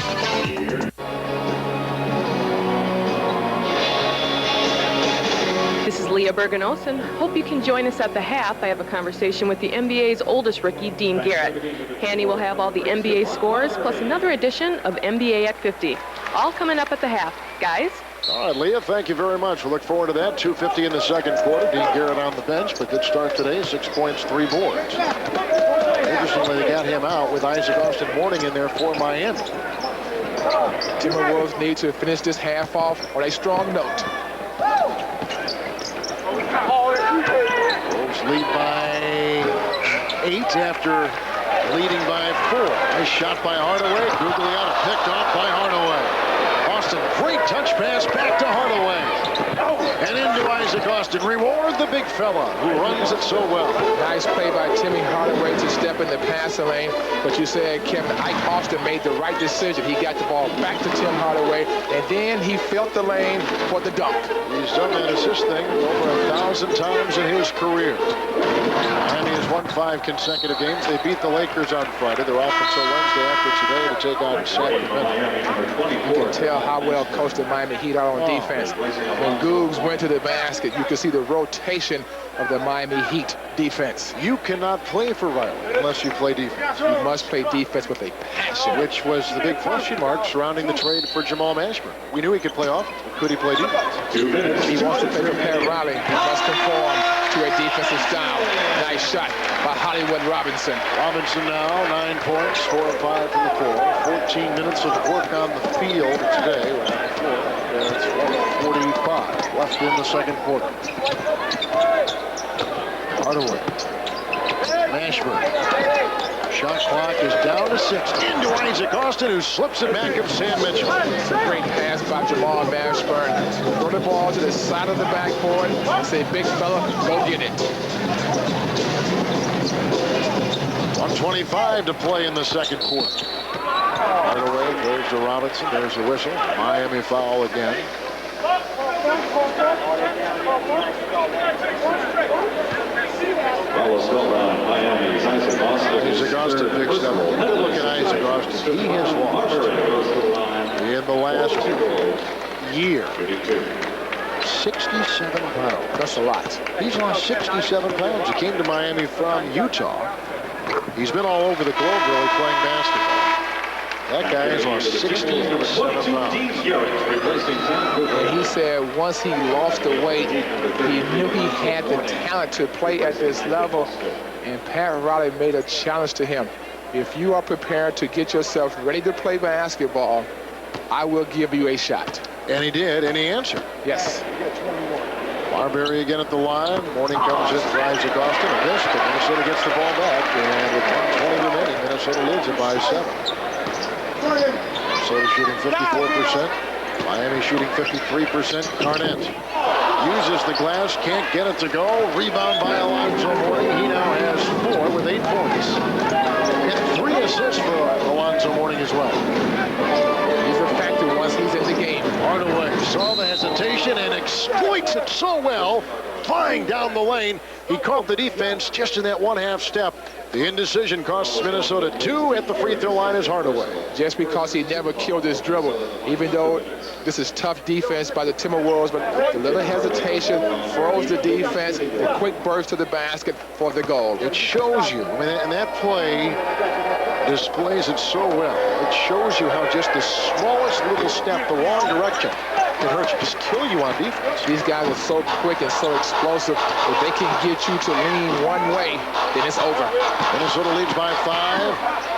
This is Leah Bergenos, hope you can join us at the half. I have a conversation with the NBA's oldest rookie, Dean Garrett. Hanny will have all the NBA scores, plus another edition of NBA at 50. All coming up at the half. Guys? All right, Leah, thank you very much. We look forward to that. 2:50 in the second quarter. Dean Garrett on the bench, but good start today. 6 points, 3 boards. Interestingly, they got him out with Isaac Austin Mourning in there for Miami. Timberwolves need to finish this half off on a strong note. Wolves lead by 8 after leading by 4. Nice shot by Hardaway. Guglielmo picked off by Hardaway. Austin, great touch pass back to Hardaway. And into Isaac Austin. Reward the big fella who runs it so well. Nice play by Timmy Hardaway to step in the passing lane. But you said, Kevin, Ike Austin made the right decision. He got the ball back to Tim Hardaway, and then he felt the lane for the dunk. He's done that assist thing over 1,000 times in his career. Miami has won 5 consecutive games. They beat the Lakers on Friday. They're off until Wednesday after today to take on Sacramento. You can tell how well coached the Miami Heat are on defense. When Googs went to the basket, you could see the rotation of the Miami Heat defense. You cannot play for Riley unless you play defense. You must play defense with a passion. Which was the big question mark surrounding the trade for Jamal Mashburn. We knew he could play offense. Could he play defense? If he wants to play for Pat Riley, he must conform to a defensive style. Nice shot by Hollywood Robinson. Robinson now, 9 points, 4 of 5 from the floor. 14 minutes of work on the field today. We're on the floor. It's 1:45 left in the second quarter. Hardaway. Mashburn. Shot clock is down to 6. Into Isaac Austin, who slips it back of Sam Mitchell. Great pass by Jamal Mashburn. Throw the ball to the side of the backboard. Say, big fella, go get it. 1:25 to play in the second quarter. Hardaway goes to Robinson. There's the whistle. Miami foul again. Isaac Austin picks up. Take a look at Isaac Austin. He has lost in the last year 67 pounds. That's a lot. He's lost 67 pounds. He came to Miami from Utah. He's been all over the globe really playing basketball. That guy has lost 67 pounds. And he said once he lost the weight, he knew he had the talent to play at this level. And Pat Riley made a challenge to him. If you are prepared to get yourself ready to play basketball, I will give you a shot. And he did, and he answered. Yes. Marbury again at the line. Mourning comes in for Isaac Austin. A miss, but Minnesota gets the ball back. And with 1:20 remaining, Minnesota leads it by 7. Minnesota shooting 54%. Miami shooting 53%. Garnett Uses the glass, can't get it to go. Rebound by Alonzo Mourning. He now has 4 with 8 points. And 3 assists for Alonzo Mourning as well. He's a factor once he's in the game. Hardaway saw the hesitation and exploits it so well. Flying down the lane. He caught the defense just in that 1/2 step. The indecision costs Minnesota 2 at the free throw line as Hardaway. Just because he never killed his dribble, even though this is tough defense by the Timberwolves, but the little hesitation froze the defense, the quick burst to the basket for the goal. It shows you, I mean, and that play displays it so well. It shows you how just the smallest little step the wrong direction can hurt you, just kill you on defense. These guys are so quick and so explosive. If they can get you to lean one way, then it's over. Minnesota leads by 5.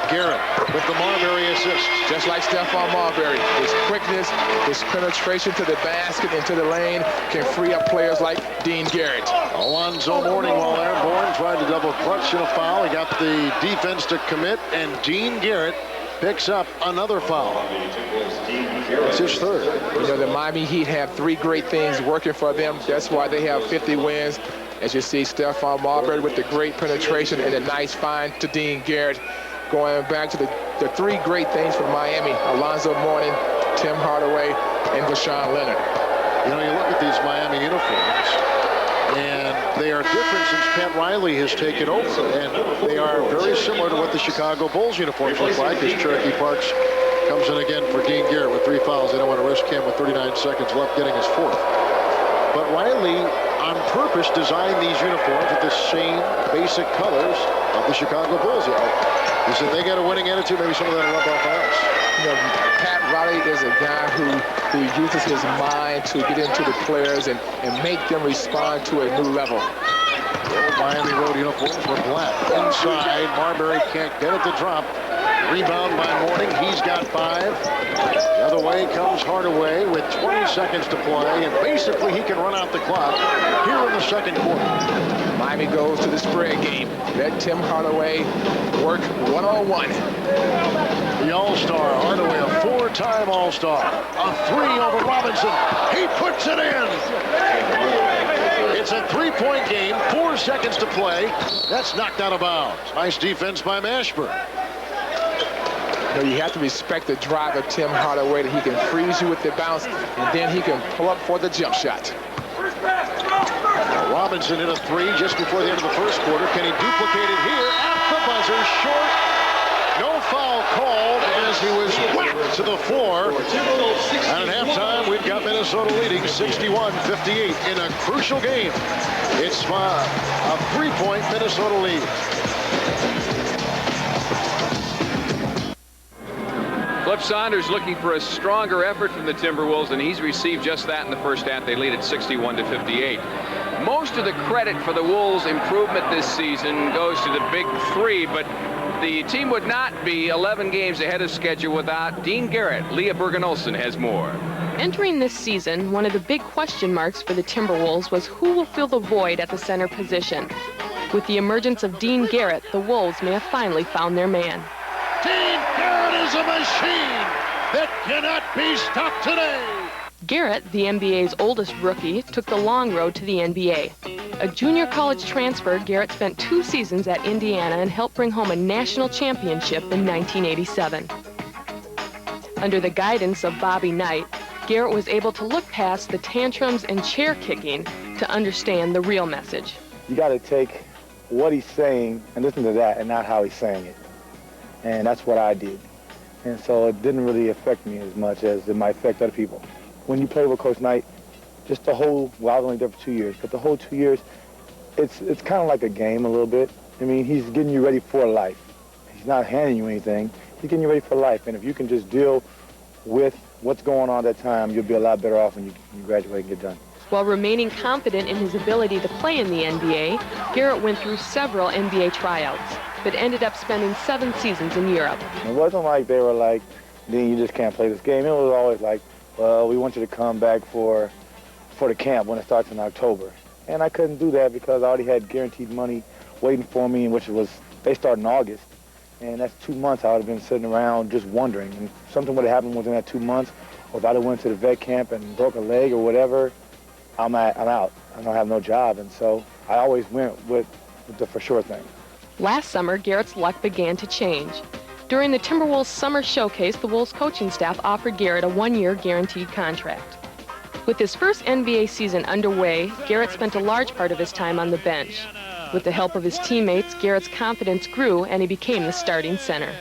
Garrett with the Marbury assist. Just like Stephon Marbury, his quickness, his penetration to the basket and to the lane can free up players like Dean Garrett. Alonzo Mourning, while airborne, tried to double clutch in a foul. He got the defense to commit, and Dean Garrett picks up another foul. It's his 3rd. You know, the Miami Heat have 3 great things working for them. That's why they have 50 wins. As you see, Stephon Marbury with the great penetration and a nice find to Dean Garrett. Going back to the 3 great things for Miami: Alonzo Mourning, Tim Hardaway, and Deshaun Leonard. You know, you look at these Miami uniforms, and they are different since Pat Riley has taken over, and they are very similar to what the Chicago Bulls uniforms look like, as Cherokee Parks comes in again for Dean Garrett with 3 fouls. They don't want to risk him with 39 seconds left getting his 4th. But Riley, on purpose, designed these uniforms with the same basic colors of the Chicago Bulls. He said they got a winning attitude, maybe some of that will rub off on us. You know, Pat Riley is a guy who uses his mind to get into the players and make them respond to a new level. Miami Road uniforms were black. Inside, Marbury can't get it to drop. Rebound by Mourning. He's got 5. The other way comes Hardaway with 20 seconds to play, and basically he can run out the clock here in the 2nd quarter. Miami goes to the spread game. Let Tim Hardaway work one-on-one. The All-Star, Hardaway, a 4-time All-Star. A 3 over Robinson. He puts it in. It's a 3-point game, 4 seconds to play. That's knocked out of bounds. Nice defense by Mashburn. You know, you have to respect the drive of Tim Hardaway, that he can freeze you with the bounce, and then he can pull up for the jump shot. Robinson hit a 3 just before the end of the 1st quarter. Can he duplicate it here? At the buzzer, short. No foul called as he was whacked to the floor. And at halftime, we've got Minnesota leading 61-58 in a crucial game. It's a 3-point Minnesota lead. Cliff Saunders looking for a stronger effort from the Timberwolves, and he's received just that in the first half. They lead at 61-58. Most of the credit for the Wolves' improvement this season goes to the big 3, but the team would not be 11 games ahead of schedule without Dean Garrett. Leah Bergen-Olsen has more. Entering this season, one of the big question marks for the Timberwolves was who will fill the void at the center position. With the emergence of Dean Garrett, the Wolves may have finally found their man. Dean Garrett is a machine that cannot be stopped today. Garrett, the NBA's oldest rookie, took the long road to the NBA. A junior college transfer, Garrett spent 2 seasons at Indiana and helped bring home a national championship in 1987. Under the guidance of Bobby Knight, Garrett was able to look past the tantrums and chair kicking to understand the real message. You got to take what he's saying and listen to that and not how he's saying it. And that's what I did. And so it didn't really affect me as much as it might affect other people. When you play with Coach Knight, just the whole, well, I was only there for 2 years, but the whole 2 years, it's kind of like a game a little bit. I mean, he's getting you ready for life. He's not handing you anything. He's getting you ready for life. And if you can just deal with what's going on at that time, you'll be a lot better off when you graduate and get done. While remaining confident in his ability to play in the NBA, Garrett went through several NBA tryouts, but ended up spending 7 seasons in Europe. It wasn't like they were like, Dean, you just can't play this game. It was always like, well, we want you to come back for the camp when it starts in October. And I couldn't do that because I already had guaranteed money waiting for me, which was, they start in August. And that's 2 months I would have been sitting around just wondering. And something would have happened within that 2 months, or if I'd have went to the vet camp and broke a leg or whatever, I'm out. I don't have no job, and so I always went with the for sure thing. Last summer, Garrett's luck began to change. During the Timberwolves Summer Showcase, the Wolves coaching staff offered Garrett a one-year guaranteed contract. With his first NBA season underway, Garrett spent a large part of his time on the bench. With the help of his teammates, Garrett's confidence grew and he became the starting center.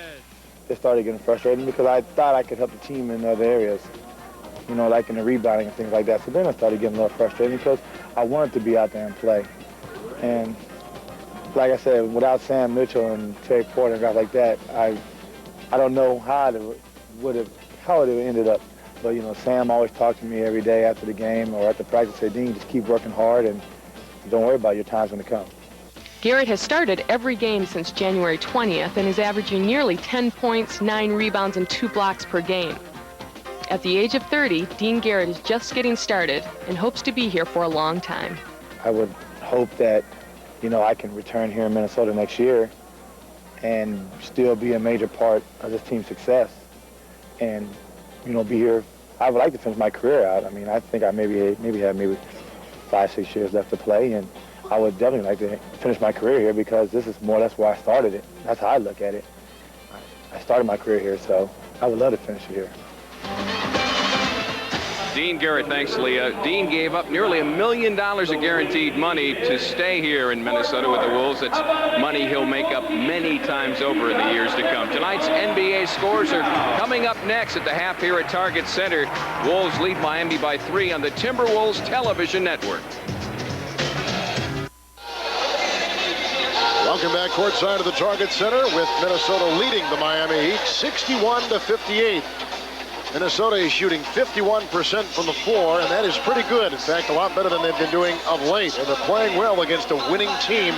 It started getting frustrating because I thought I could help the team in other areas, you know, like in the rebounding and things like that. So then I started getting a little frustrated because I wanted to be out there and play. And like I said, without Sam Mitchell and Terry Porter and guys like that, I don't know how it would have ended up. But, you know, Sam always talked to me every day after the game or after practice, said, Dean, just keep working hard and don't worry about your time's going to come. Garrett has started every game since January 20th and is averaging nearly 10 points, 9 rebounds, and 2 blocks per game. At the age of 30, Dean Garrett is just getting started and hopes to be here for a long time. I would hope that, you know, I can return here in Minnesota next year and still be a major part of this team's success and, you know, be here. I would like to finish my career out. I mean, I think I maybe have 5-6 years left to play, and I would definitely like to finish my career here because this is more or less where I started it. That's how I look at it. I started my career here, so I would love to finish it here. Dean Garrett, thanks, Leah. Dean gave up nearly $1 million of guaranteed money to stay here in Minnesota with the Wolves. It's money he'll make up many times over in the years to come. Tonight's NBA scores are coming up next at the half here at Target Center. Wolves lead Miami by 3 on the Timberwolves television network. Welcome back courtside of the Target Center with Minnesota leading the Miami Heat 61-58. Minnesota is shooting 51% from the floor, and that is pretty good. In fact, a lot better than they've been doing of late. And they're playing well against a winning team,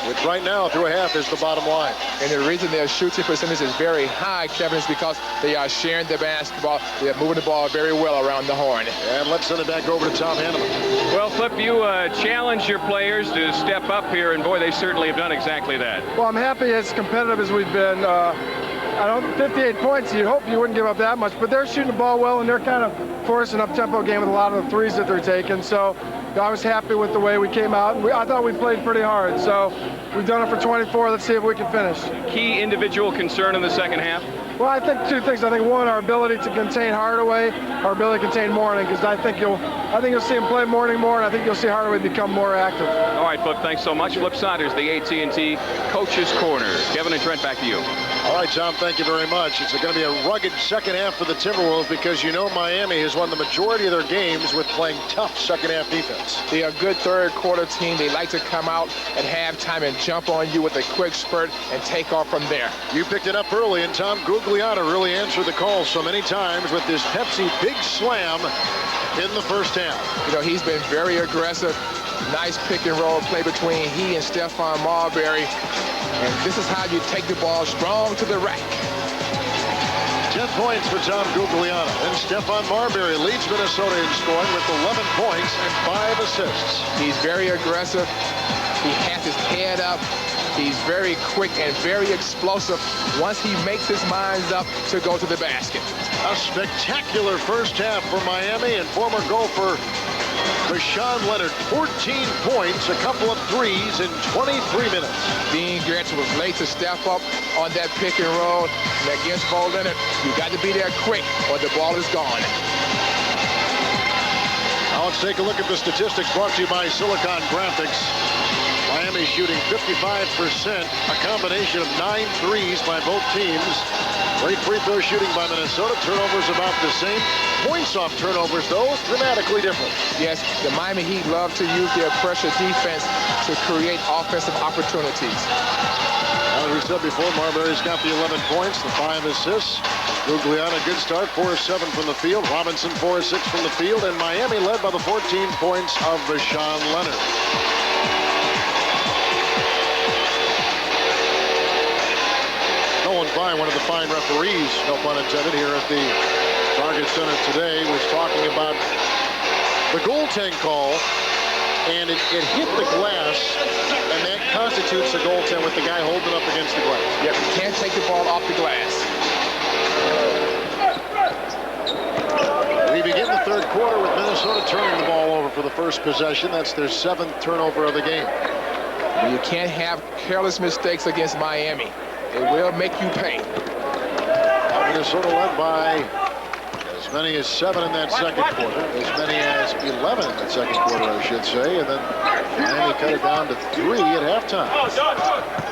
which right now, through a half, is the bottom line. And the reason their shooting percentage is very high, Kevin, is because they are sharing the basketball. They're moving the ball very well around the horn. And let's send it back over to Tom Hanneman. Well, Flip, you challenge your players to step up here, and boy, they certainly have done exactly that. Well, I'm happy as competitive as we've been. 58 points, you'd hope you wouldn't give up that much, but they're shooting the ball well, and they're kind of forcing an up-tempo game with a lot of the threes that they're taking. So I was happy with the way we came out. I thought we played pretty hard. So we've done it for 24. Let's see if we can finish. Key individual concern in the second half? Well, I think two things. I think one, our ability to contain Hardaway, our ability to contain Mourning, because I think you'll see him play Mourning more, and I think you'll see Hardaway become more active. All right, Flip, thanks so much. Flip Saunders, the AT&T Coach's Corner. Kevin and Trent, back to you. All right, Tom, thank you very much. It's going to be a rugged second half for the Timberwolves because you know Miami has won the majority of their games with playing tough second half defense. They are a good third quarter team. They like to come out at halftime and jump on you with a quick spurt and take off from there. You picked it up early, and Tom Gugliotta really answered the call so many times with this Pepsi big slam in the first half. You know, he's been very aggressive. Nice pick and roll play between he and Stephon Marbury. And this is how you take the ball strong to the rack. 10 points for Tom Gugliotta. And Stephon Marbury leads Minnesota in scoring with 11 points and 5 assists. He's very aggressive. He has his head up. He's very quick and very explosive once he makes his mind up to go to the basket. A spectacular first half for Miami, and former golfer Rashawn Leonard, 14 points, a couple of threes in 23 minutes. Dean Garrett was late to step up on that pick and roll. And against Bo Leonard, you got to be there quick or the ball is gone. Now let's take a look at the statistics brought to you by Silicon Graphics. Miami shooting 55%, a combination of 9 threes by both teams. Great free throw shooting by Minnesota. Turnovers about the same. Points off turnovers, though, dramatically different. Yes, the Miami Heat love to use their pressure defense to create offensive opportunities. As we said before, Marbury's got the 11 points, the 5 assists. Gugliotta, good start, 4 of 7 from the field. Robinson, 4 of 6 from the field. And Miami led by the 14 points of Rashawn Leonard. Nolan Fine, one of the fine referees, no pun intended, here at the Target Center today, was talking about the goaltend call, and it hit the glass, and that constitutes a goaltend with the guy holding up against the glass. Yep, you can't take the ball off the glass. We begin the third quarter with Minnesota turning the ball over for the first possession. That's their 7th turnover of the game. You can't have careless mistakes against Miami. It will make you pay. Minnesota led by as many as 7 in that second quarter, as many as 11 in that second quarter, I should say, and then Miami cut it down to 3 at halftime.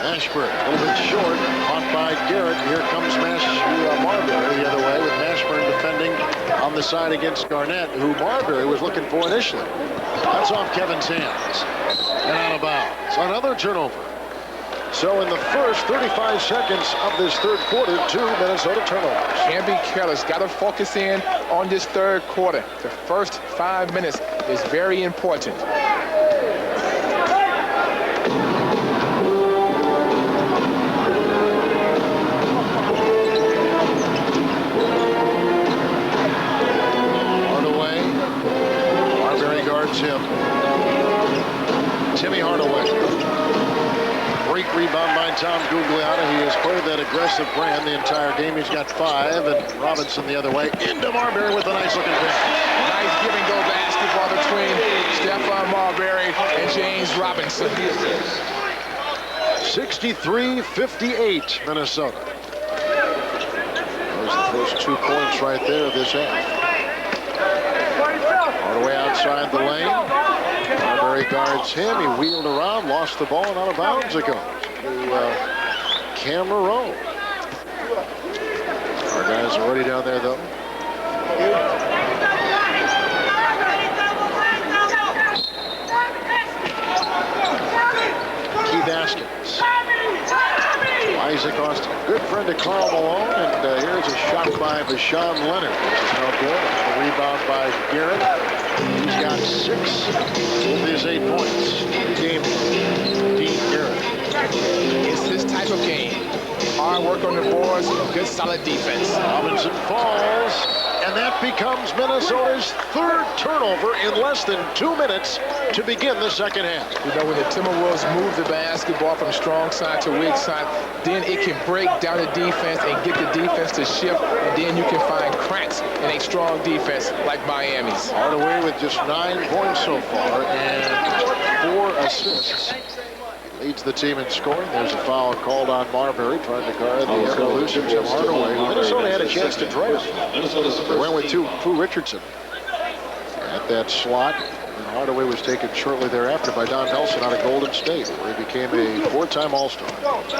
Mashburn, a little bit short, caught by Garrett. Here comes Marbury the other way, with Mashburn defending on the side against Garnett, who Marbury was looking for initially. That's off Kevin's hands and out of bounds. Another turnover. So in the first 35 seconds of this third quarter, 2 Minnesota turnovers. Can't be careless. Got to focus in on this third quarter. The first 5 minutes is very important. Hardaway. Marbury guards him. Timmy Hardaway. Great rebound by Tom Gugliotta. He has part of that aggressive brand the entire game. He's got 5, and Robinson the other way into Marbury with a nice looking pass. Nice give-and-go basketball between Stephon Marbury and James Robinson. 63-58 Minnesota. There's the first 2 points right there of this half. Hardaway outside the lane. Marbury guards him. He wheeled around, lost the ball, and out of bounds it goes to Cameron. Our guys are ready down there, though. Keith Askins. Isaac Austin, good friend of Karl Malone, and here's a shot by Vashawn Leonard. This is no good. A rebound by Garrett. He's got 6 with his 8 points. Game Dean Garrett. It's his type of game. Hard work on the boards, good solid defense. Robinson falls, and that becomes Minnesota's 3rd turnover in less than 2 minutes to begin the second half. You know, when the Timberwolves move the basketball from strong side to weak side, then it can break down the defense and get the defense to shift, and then you can find cracks in a strong defense like Miami's. Hardaway with just 9 points so far and 4 assists. Leads the team in scoring. There's a foul called on Marbury, trying to guard the evolutions of Hardaway. Minnesota had a chance to draft. They went with Pooh Richardson at that slot. And Hardaway was taken shortly thereafter by Don Nelson out of Golden State, where he became a 4-time All-Star. There's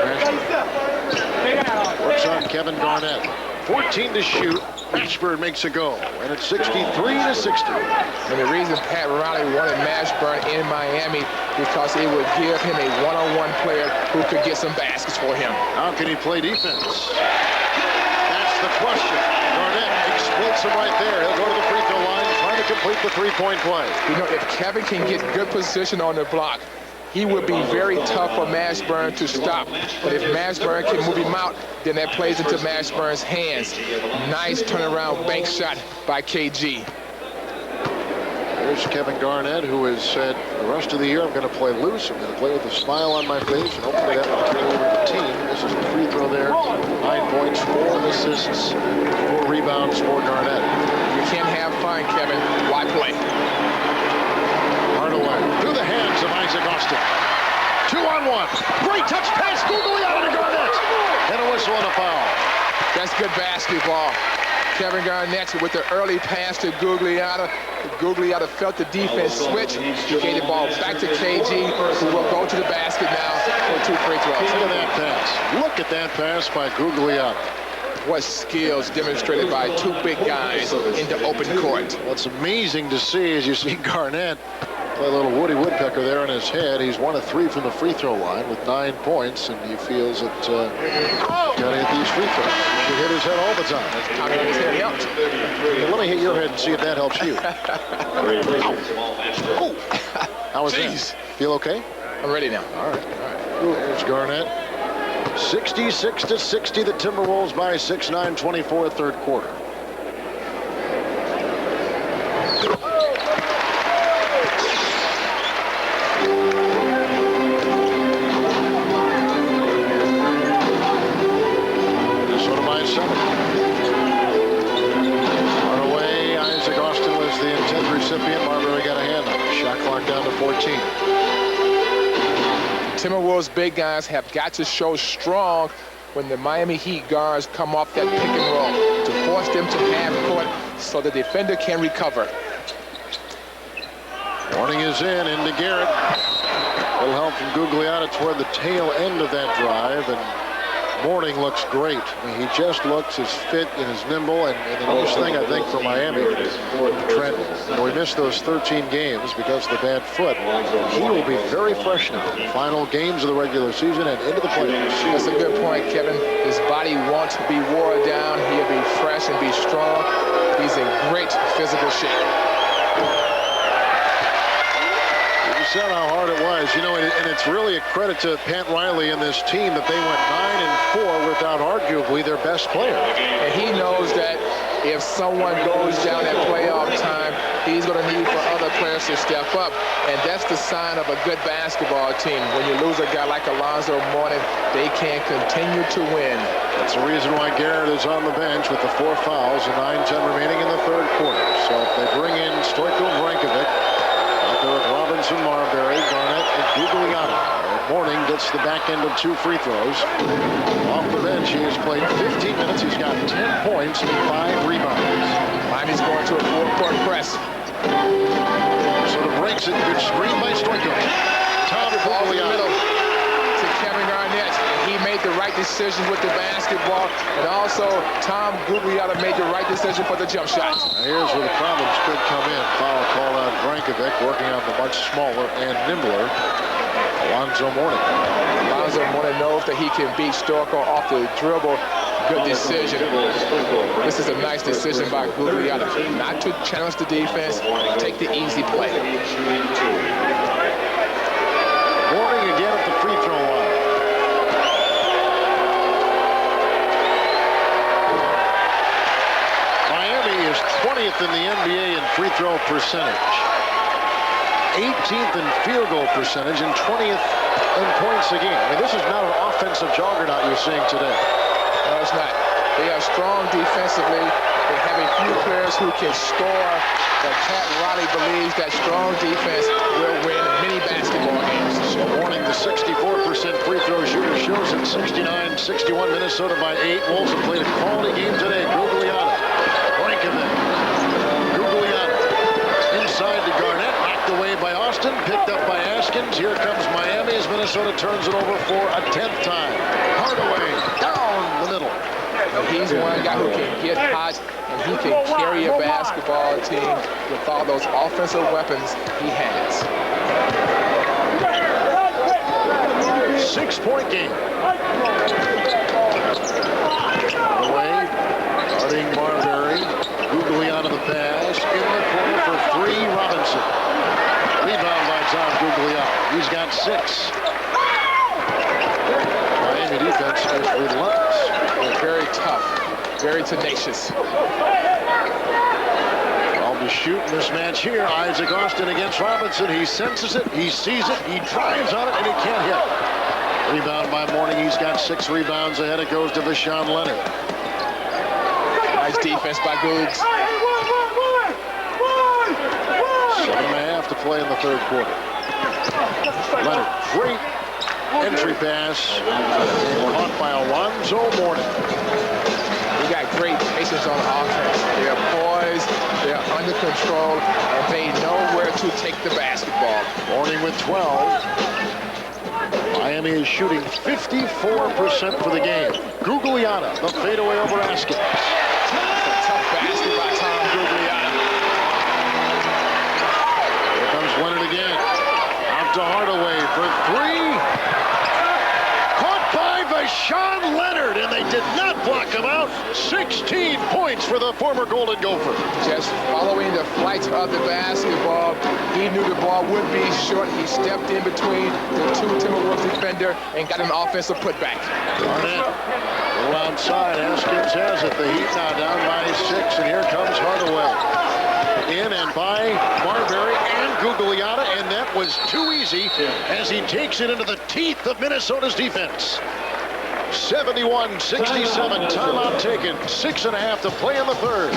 Mashburn. Works on Kevin Garnett. 14 to shoot. Mashburn makes a go, and it's 63-60. And the reason Pat Riley wanted Mashburn in Miami because it would give him a one-on-one player who could get some baskets for him. How can he play defense? That's the question. Garnett exploits him right there. He'll go to the free throw line, trying to complete the 3-point play. You know, if Kevin can get good position on the block, he would be very tough for Mashburn to stop. But if Mashburn can move him out, then that plays into Mashburn's hands. Nice turnaround bank shot by KG. There's Kevin Garnett, who has said the rest of the year I'm going to play loose. I'm going to play with a smile on my face, and hopefully that will carry over the team. This is the free throw there. 9 points, 4 assists, 4 rebounds for Garnett. You can't have fun, Kevin. Why play? Hardaway through the hands of Isaac Austin. 2-on-1. Great touch pass. Gugliotta to Garnett. And a whistle and a foul. That's good basketball. Kevin Garnett with the early pass to Gugliotta. Gugliotta felt the defense switch. He gave the ball back to KG, who will go to the basket now for 2 free throws. Look at that pass. Look at that pass by Gugliotta. What skills demonstrated by 2 big guys into open court. What's amazing to see is you see Garnett play a little Woody Woodpecker there in his head. He's 1 of 3 from the free throw line with 9 points, and he feels that got to hit these free throws. He should hit his head all the time. How many his head helped? Let me hit your head and see if that helps you. Oh. How was that? Feel okay? I'm ready now. All right. There's Garnett. 66-60, the Timberwolves by 6, 9:24 third quarter. Minnesota by 7. 14. Timberwolves big guys have got to show strong when the Miami Heat guards come off that pick and roll to force them to half court so the defender can recover. Mourning is into Garrett. A little help from Gugliotta toward the tail end of that drive, and Mourning looks great. I mean, he just looks as fit and as nimble, and the nice thing, I think, for Miami, Trent, we missed those 13 games because of the bad foot. He will be very fresh now. Final games of the regular season and into the playoffs. That's a good point, Kevin. His body won't be worn down. He'll be fresh and be strong. He's in great physical shape. Said how hard it was, you know, and it's really a credit to Pat Riley and this team that they went 9-4 without arguably their best player. And he knows that if someone goes down at playoff time, he's going to need for other players to step up, and that's the sign of a good basketball team. When you lose a guy like Alonzo Mourning, they can't continue to win. That's the reason why Garrett is on the bench with the 4 fouls and 9-10 remaining in the third quarter. So if they bring in Stoico Brankovic, there with Robinson, Marbury, Garnett, and Gugliotta. Mourning gets the back end of 2 free throws. Off the bench, he has played 15 minutes. He's got 10 points and 5 rebounds. Miami's going to a 4-court press. Sort of breaks it. Good screen by Stoico. Tom Gugliotta to Kevin Garnett. He made the right decision with the basketball, and also Tom Gugliotta made the right decision for the jump shot. Now here's where the problems could come in. Foul called on Brankovic, working on the much smaller and nimbler Alonzo Mourning. Alonzo Mourning knows that he can beat Stoico off the dribble. Good decision. This is a nice decision by Gugliotta. Not to challenge the defense, take the easy play. Mourning again at the free throw line. Miami is 20th in the NBA in free throw percentage, 18th in field goal percentage, and 20th in points a game. I mean, this is not an offensive juggernaut you're seeing today. No, it's not. They are strong defensively. They have a few players who can score, but Pat Riley believes that strong defense will win many basketball games. So Mourning, the 64% free throw shooter, shows at 69-61 Minnesota by 8. Wolves have played a quality game today. Gugliotta, Brankovic, Gugliotta, inside to Garnett, knocked away by Austin, picked up by Askins. Here comes Miami as Minnesota turns it over for a 10th time. Hardaway down the middle. He's one guy who can get hot, and he can carry a basketball team with all those offensive weapons he has. 6-point game. Away, guarding Marbury. Gugliotta the pass. In the corner for 3, Robinson. Rebound by Tom Gugliotta. He's got 6. Miami defense is relentless. They're very tough, very tenacious. All to shoot in this match here. Isaac Austin against Robinson. He senses it, he sees it, he drives on it, and he can't hit. Rebound by Mourning. He's got 6 rebounds ahead. It goes to Vashawn Leonard. Nice defense by Googs. 7.5 to play in the third quarter. Leonard, great entry pass. Caught by Alonzo Mourning. We got great patience on offense. They're poised, they're under control, and they know where to take the basketball. Mourning with 12. Miami is shooting 54% for the game. Gugliotta, the fadeaway over Askins. A tough basket by Tom Gugliotta. Here comes Leonard again. Out to Hardaway for 3. Caught by Vashawn Leonard, and they did not block him out. 16 points for the former Golden Gopher. Just following the flight of the basketball, he knew the ball would be short. He stepped in between the 2 Timberwolves defender and got an offensive putback. Garnett, a little outside. Askins has it. The Heat now down by 6, and here comes Hardaway. In and by Marbury and Gugliotta, and that was too easy as he takes it into the teeth of Minnesota's defense. 71-67, timeout taken. 6.5 to play in the third.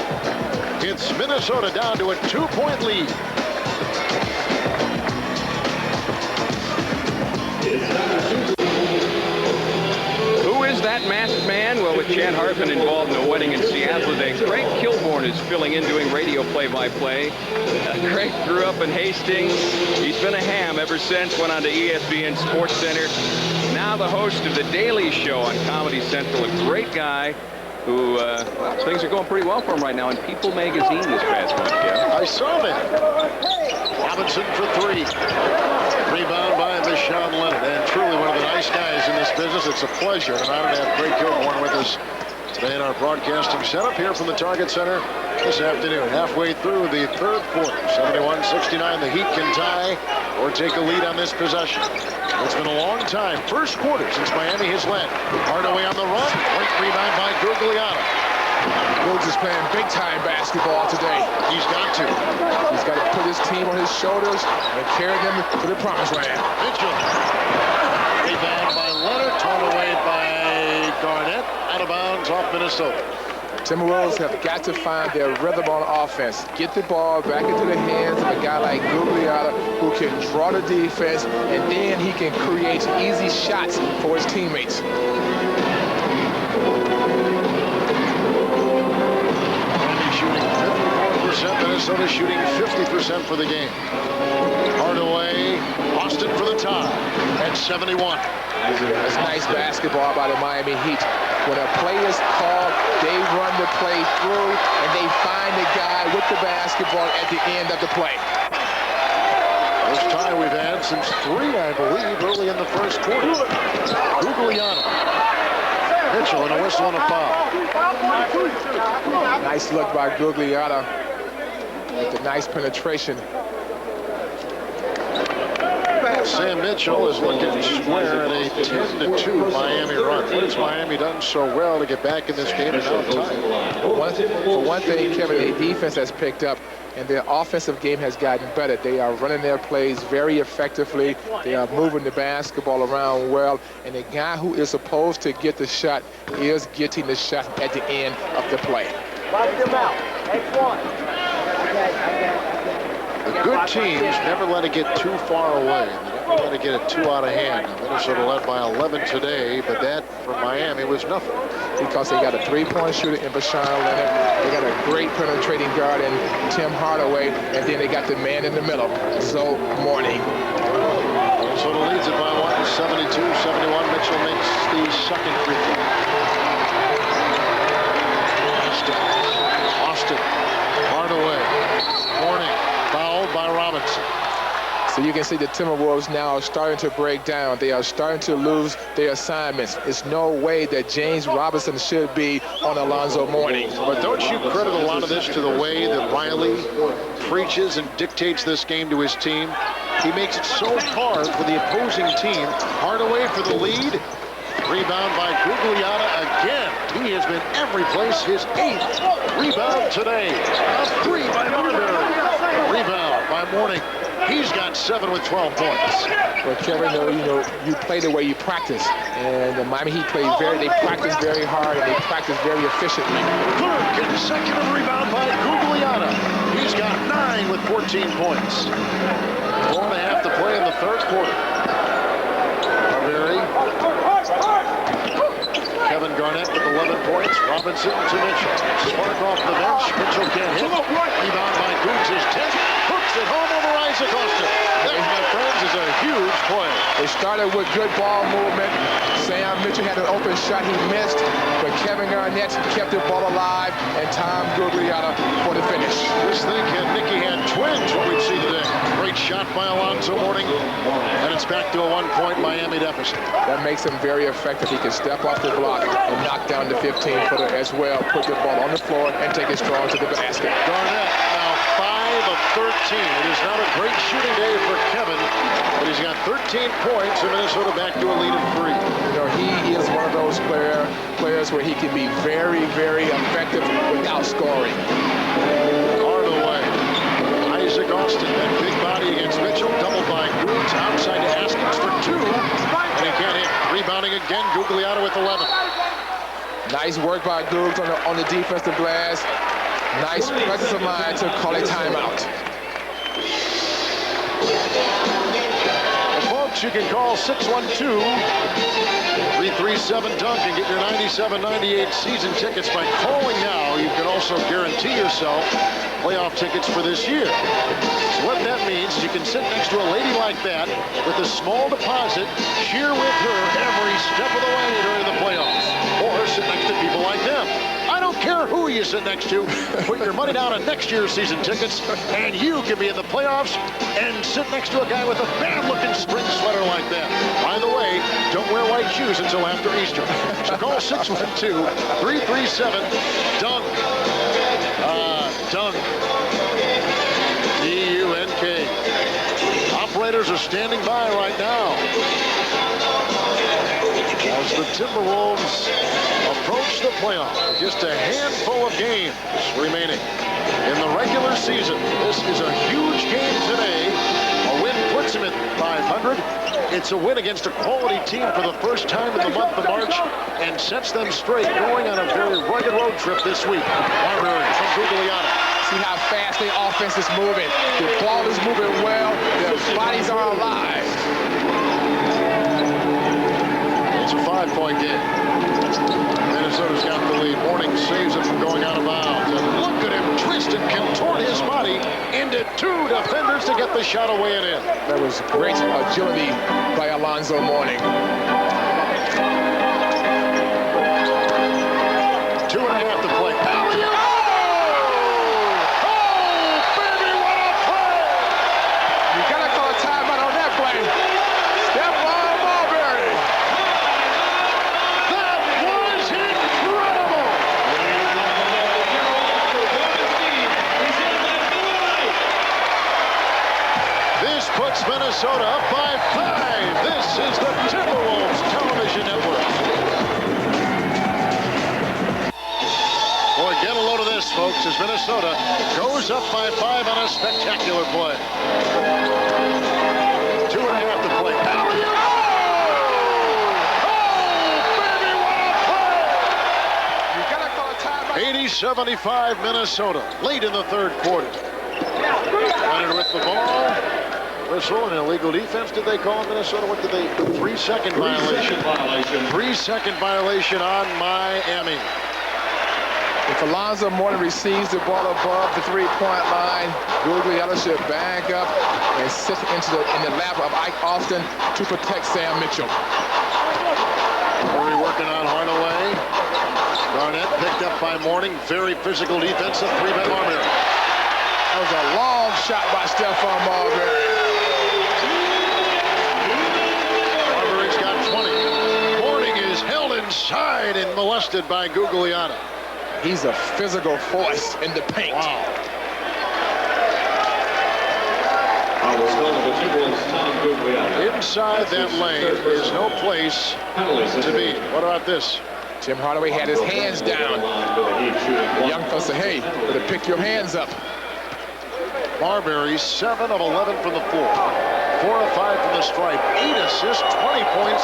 It's Minnesota down to a 2-point lead. Kevin Hartman involved in a wedding in Seattle today. Craig Kilborn is filling in doing radio play-by-play. Craig grew up in Hastings. He's been a ham ever since, went on to ESPN Sports Center. Now the host of The Daily Show on Comedy Central. A great guy who, well, things are going pretty well for him right now in People magazine this past month. Yeah. I saw that. Robinson for 3. Rebound by Deshaun Leonard. And truly one of the nice guys in this business. It's a pleasure and an honor to have Craig Kilborn with us today in our broadcasting setup here from the Target Center this afternoon. Halfway through the third quarter. 71-69. The Heat can tie or take a lead on this possession. It's been a long time. First quarter since Miami has led. Hardaway on the run. Great rebound by Gugliotta. Googs is playing big-time basketball today. He's got to. He's got to put his team on his shoulders and carry them to the promised land. Mitchell. Rebound by Leonard. Torn away by Garnett. Out of bounds off Minnesota. Timberwolves have got to find their rhythm on offense. Get the ball back into the hands of a guy like Gugliotta who can draw the defense, and then he can create easy shots for his teammates. Minnesota shooting 50% for the game. Hardaway, Austin for the tie at 71. That's nice basketball by the Miami Heat. When a play is called, they run the play through, and they find the guy with the basketball at the end of the play. First tie we've had since 3, I believe, early in the first quarter. Gugliotta. Mitchell and a whistle and a foul. Nice look by Gugliotta with the nice penetration. Sam Mitchell is looking square at a 10-2 Miami run. What has Miami done so well to get back in this game and now tie? For one thing, Kevin, the defense has picked up, and their offensive game has gotten better. They are running their plays very effectively. They are moving the basketball around well, and the guy who is supposed to get the shot is getting the shot at the end of the play. The good teams never let it get too far away. They never let it get it too out of hand. Minnesota led by 11 today, but that for Miami was nothing. Because they got a three-point shooter in Deshaun Leonard. They got a great penetrating guard in Tim Hardaway, and then they got the man in the middle, so Mourning. Minnesota leads it by 1, 72-71. Mitchell makes the second free throw. Austin, Hardaway, Mourning, fouled by Robinson. So you can see the Timberwolves now are starting to break down. They are starting to lose their assignments. It's no way that James Robinson should be on Alonzo Mourning. But don't you credit a lot of this to the way that Riley preaches and dictates this game to his team? He makes it so hard for the opposing team. Hardaway for the lead. Rebound by Gugliotta again. He has been every place. His 8th rebound today. A 3 by Marbury. Rebound by Mourning. He's got 7 with 12 points. Well, Kevin, you play the way you practice, and the Miami Heat they practice very hard and they practice very efficiently. Third consecutive rebound by Gugliotta. He's got 9 with 14 points. 4.5 to play in the third quarter. Marbury. Kevin Garnett with 11 points. Robinson to Mitchell. Spark off the bench. Mitchell can't hit. Rebound by Googs is 10th. Hooks it home over Isaac Austin. That, my friends, is a huge play. They started with good ball movement. Sam Mitchell had an open shot he missed, but Kevin Garnett kept the ball alive, and Tom Gugliotta for the finish. Just think, Nicky had twins, what we'd see today. Great shot by Alonzo Mourning, and it's back to a 1-point Miami deficit. That makes him very effective. He can step off the block and knock down the 15-footer as well, put the ball on the floor, and take it strong to the basket. Garnett now 5 of 13. It is not a great shooting day for Kevin, but he's got 13 points, and Minnesota back to a lead of 3. He is one of those players where he can be very, very effective without scoring. Hardaway. Isaac Austin, that big body against Mitchell, doubled by Googs, outside to Askins for 2, and he can't hit. Rebounding again, Gugliotta with 11. Nice work by Googs on the defensive glass. Nice presence of mind to call a timeout. Well, folks, you can call 612-337-DUNK and get your 97-98 season tickets by calling now. You can also guarantee yourself playoff tickets for this year. So what that means is you can sit next to a lady like that with a small deposit, cheer with her every step of the way during the playoffs, or sit next to people like them. I don't care who you sit next to. Put your money down on next year's season tickets, and you can be in the playoffs and sit next to a guy with a bad-looking spring sweater like that. By the way, don't wear white shoes until after Easter. So call 612-337-DUNK. Dunk. D-U-N-K. Operators are standing by right now as the Timberwolves approach the playoffs. Just a handful of games remaining in the regular season. This is a huge game today. A win puts them at 500. It's a win against a quality team for the first time in the month of March and sets them straight going on a very rugged road trip this week. Marbury from Guglielmo. See how fast their offense is moving. The ball is moving well. Their bodies are alive. It's a 5-point game. Minnesota's got the lead. Mourning saves it from going out of bounds. And look at him twist and contort his body into two defenders to get the shot away and in. That was great agility by Alonzo Mourning. 2.5 to play. Minnesota up by 5. This is the Timberwolves television network. Boy, get a load of this, folks, as Minnesota goes up by 5 on a spectacular play. 2.5 to play. Oh, baby, what a play! 80-75 Minnesota, late in the third quarter. Leonard with the ball. Whistle, an illegal defense, did they call Minnesota? What did they? 3-second violation. 3-second violation on Miami. If Alonzo Mourning receives the ball above the three-point line, Guglielmo should back up and sit in the lap of Ike Austin to protect Sam Mitchell. Murray working on Hardaway. Garnett picked up by Mourning. Very physical defensive three by Marbury. That was a long shot by Stephon Marbury. Marbury's got 20. Mourning is held inside and molested by Guglielmo. He's a physical force in the paint. Wow. Inside that lane is no place to be. What about this? Tim Hardaway had his hands down. The young fellow said, hey, better pick your hands up. Marbury, 7 of 11 from the floor. 4 of 5 from the stripe. 8 assists, 20 points.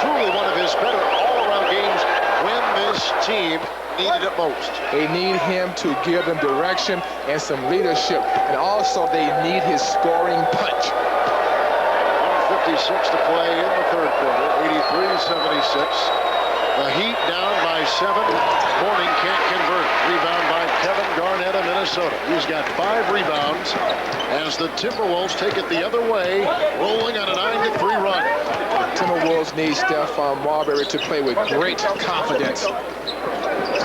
Truly one of his better all-around games when this team needed it most. They need him to give them direction and some leadership. And also they need his scoring punch. 156 to play in the third quarter. 83-76. The Heat down by 7. Mourning can't convert. Rebound by Kevin Garnett of Minnesota. He's got 5 rebounds as the Timberwolves take it the other way, rolling on a 9-3 run. The Timberwolves need Stephon Marbury to play with great confidence.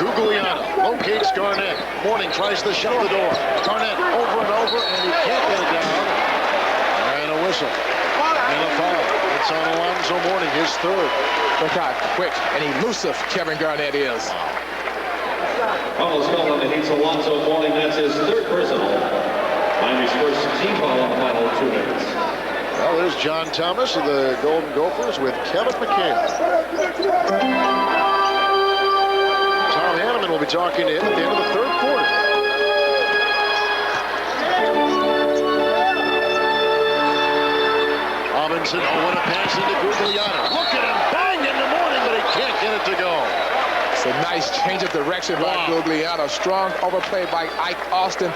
Guglielmo locates Garnett. Mourning tries to shut the door. Garnett over and over, and he can't get it down. And a whistle. And a foul. It's on Alonzo Mourning, his third. Look how quick and elusive Kevin Garnett is. Foul is called on the Heat's Alonzo Mourning. That's his third personal. Miami's first team foul on the final 2 minutes. Well, there's John Thomas of the Golden Gophers with Kevin McHale. Tom Hanneman will be talking to him at the end of the third quarter. Robinson, what a pass into Guglielmo. Look at him, bang into Mourning, but he can't get it to go. It's a nice change of direction by Guglielmo. Strong overplay by Ike Austin.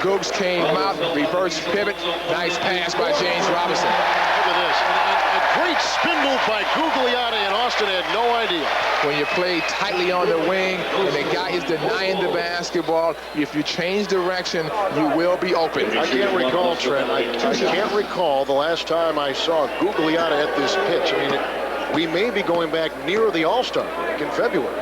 Googs came out, reverse pivot. Nice pass by James Robinson. Look at this. And a great spin move by Gugliotta, and Austin had no idea. When you play tightly on the wing and the guy is denying the basketball, if you change direction, you will be open. I can't recall, Trent. I can't recall the last time I saw Gugliotta at this pitch. I mean, we may be going back near the All-Star break in February.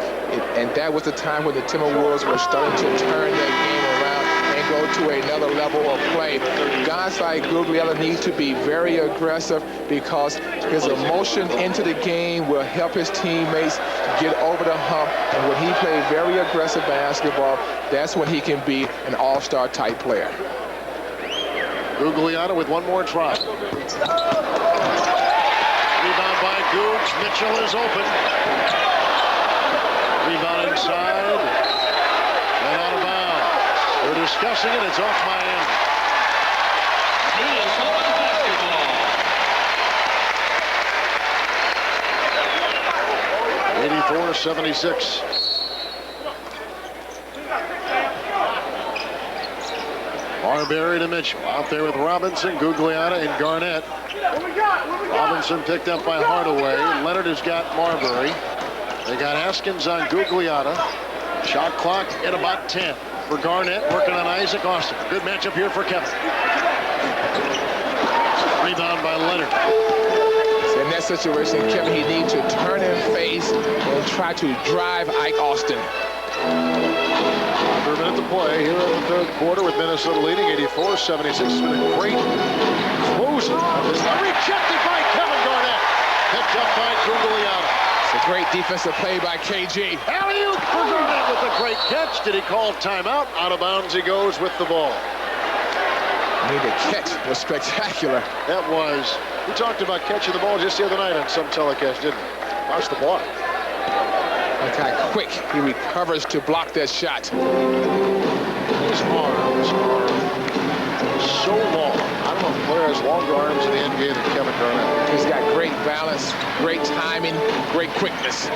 And that was the time when the Timberwolves were starting to turn their game around and go to another level of play. Guys like Gugliotta need to be very aggressive because his emotion into the game will help his teammates get over the hump. And when he plays very aggressive basketball, that's when he can be an all-star type player. Gugliotta with one more try. Rebound by Googs. Mitchell is open. Rebound inside. And out of bounds. We're discussing it. It's off Miami. 84-76. Marbury to Mitchell. Out there with Robinson, Gugliotta, and Garnett. Robinson picked up by Hardaway. Leonard has got Marbury. They got Askins on Gugliotta. Shot clock at about 10 for Garnett, working on Isaac Austin. Good matchup here for Kevin. Rebound by Leonard. So in that situation, Kevin, he needs to turn and face and try to drive Ike Austin. Under a minute to play here in the third quarter with Minnesota leading 84-76. It's been a great closing. Rejected by Kevin Garnett. Picked up by Gugliotta. It's a great defensive play by KG. Alley-oop for Garnett with a great catch. Did he call timeout? Out of bounds he goes with the ball. I mean, the catch was spectacular. That was, we talked about catching the ball just the other night on some telecast, didn't we? Watch the block. That guy quick. He recovers to block that shot. His arms are so long. I don't know if a player has longer arms in the NBA than Kevin Garnett. He's got great balance, great timing, great quickness.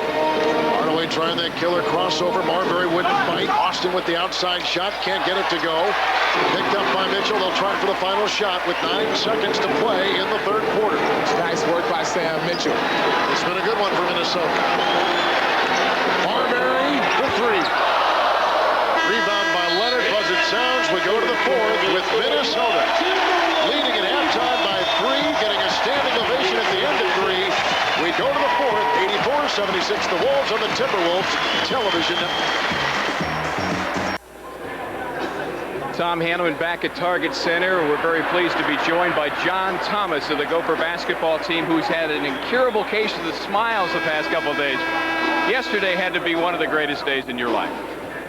Hardaway trying that killer crossover. Marbury wouldn't bite. Austin with the outside shot. Can't get it to go. Picked up by Mitchell. They'll try for the final shot with 9 seconds to play in the third quarter. Nice work by Sam Mitchell. It's been a good one for Minnesota. Marbury for 3. Rebound by Leonard. Buzzard sounds. We go to the fourth with Minnesota leading at halftime by 3, getting a standing ovation at the end of 3. We go to the fourth, 84-76. The Wolves on the Timberwolves television network. Tom Hanneman back at Target Center. We're very pleased to be joined by John Thomas of the Gopher basketball team, who's had an incurable case of the smiles the past couple of days. Yesterday had to be one of the greatest days in your life.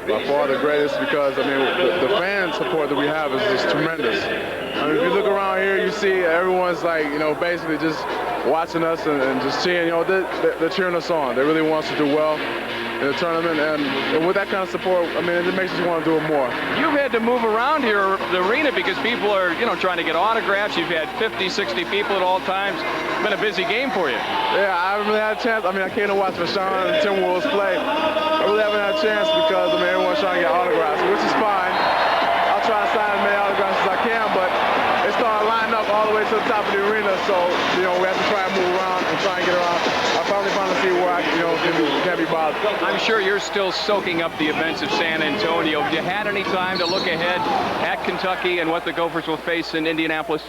By far the greatest, because, I mean, the fan support that we have is just tremendous. I mean, if you look around here, you see everyone's like, you know, basically just watching us and just cheering, you know, they're cheering us on. They really want us to do well in the tournament, and with that kind of support, I mean, it makes us want to do it more. You've had to move around here, the arena, because people are, you know, trying to get autographs. You've had 50, 60 people at all times. It's been a busy game for you. Yeah, I haven't really had a chance. I mean, I came to watch Rashawn and Timberwolves play. I really haven't had a chance because, I mean, everyone's trying to get autographs, which is fine. I'll try to sign as many autographs as I can, but they started lining up all the way to the top of the arena, so, you know, we have to try and move around and try and get around. I finally see where I, you know, can't be bothered. I'm sure you're still soaking up the events of San Antonio. Have you had any time to look ahead at Kentucky and what the Gophers will face in Indianapolis?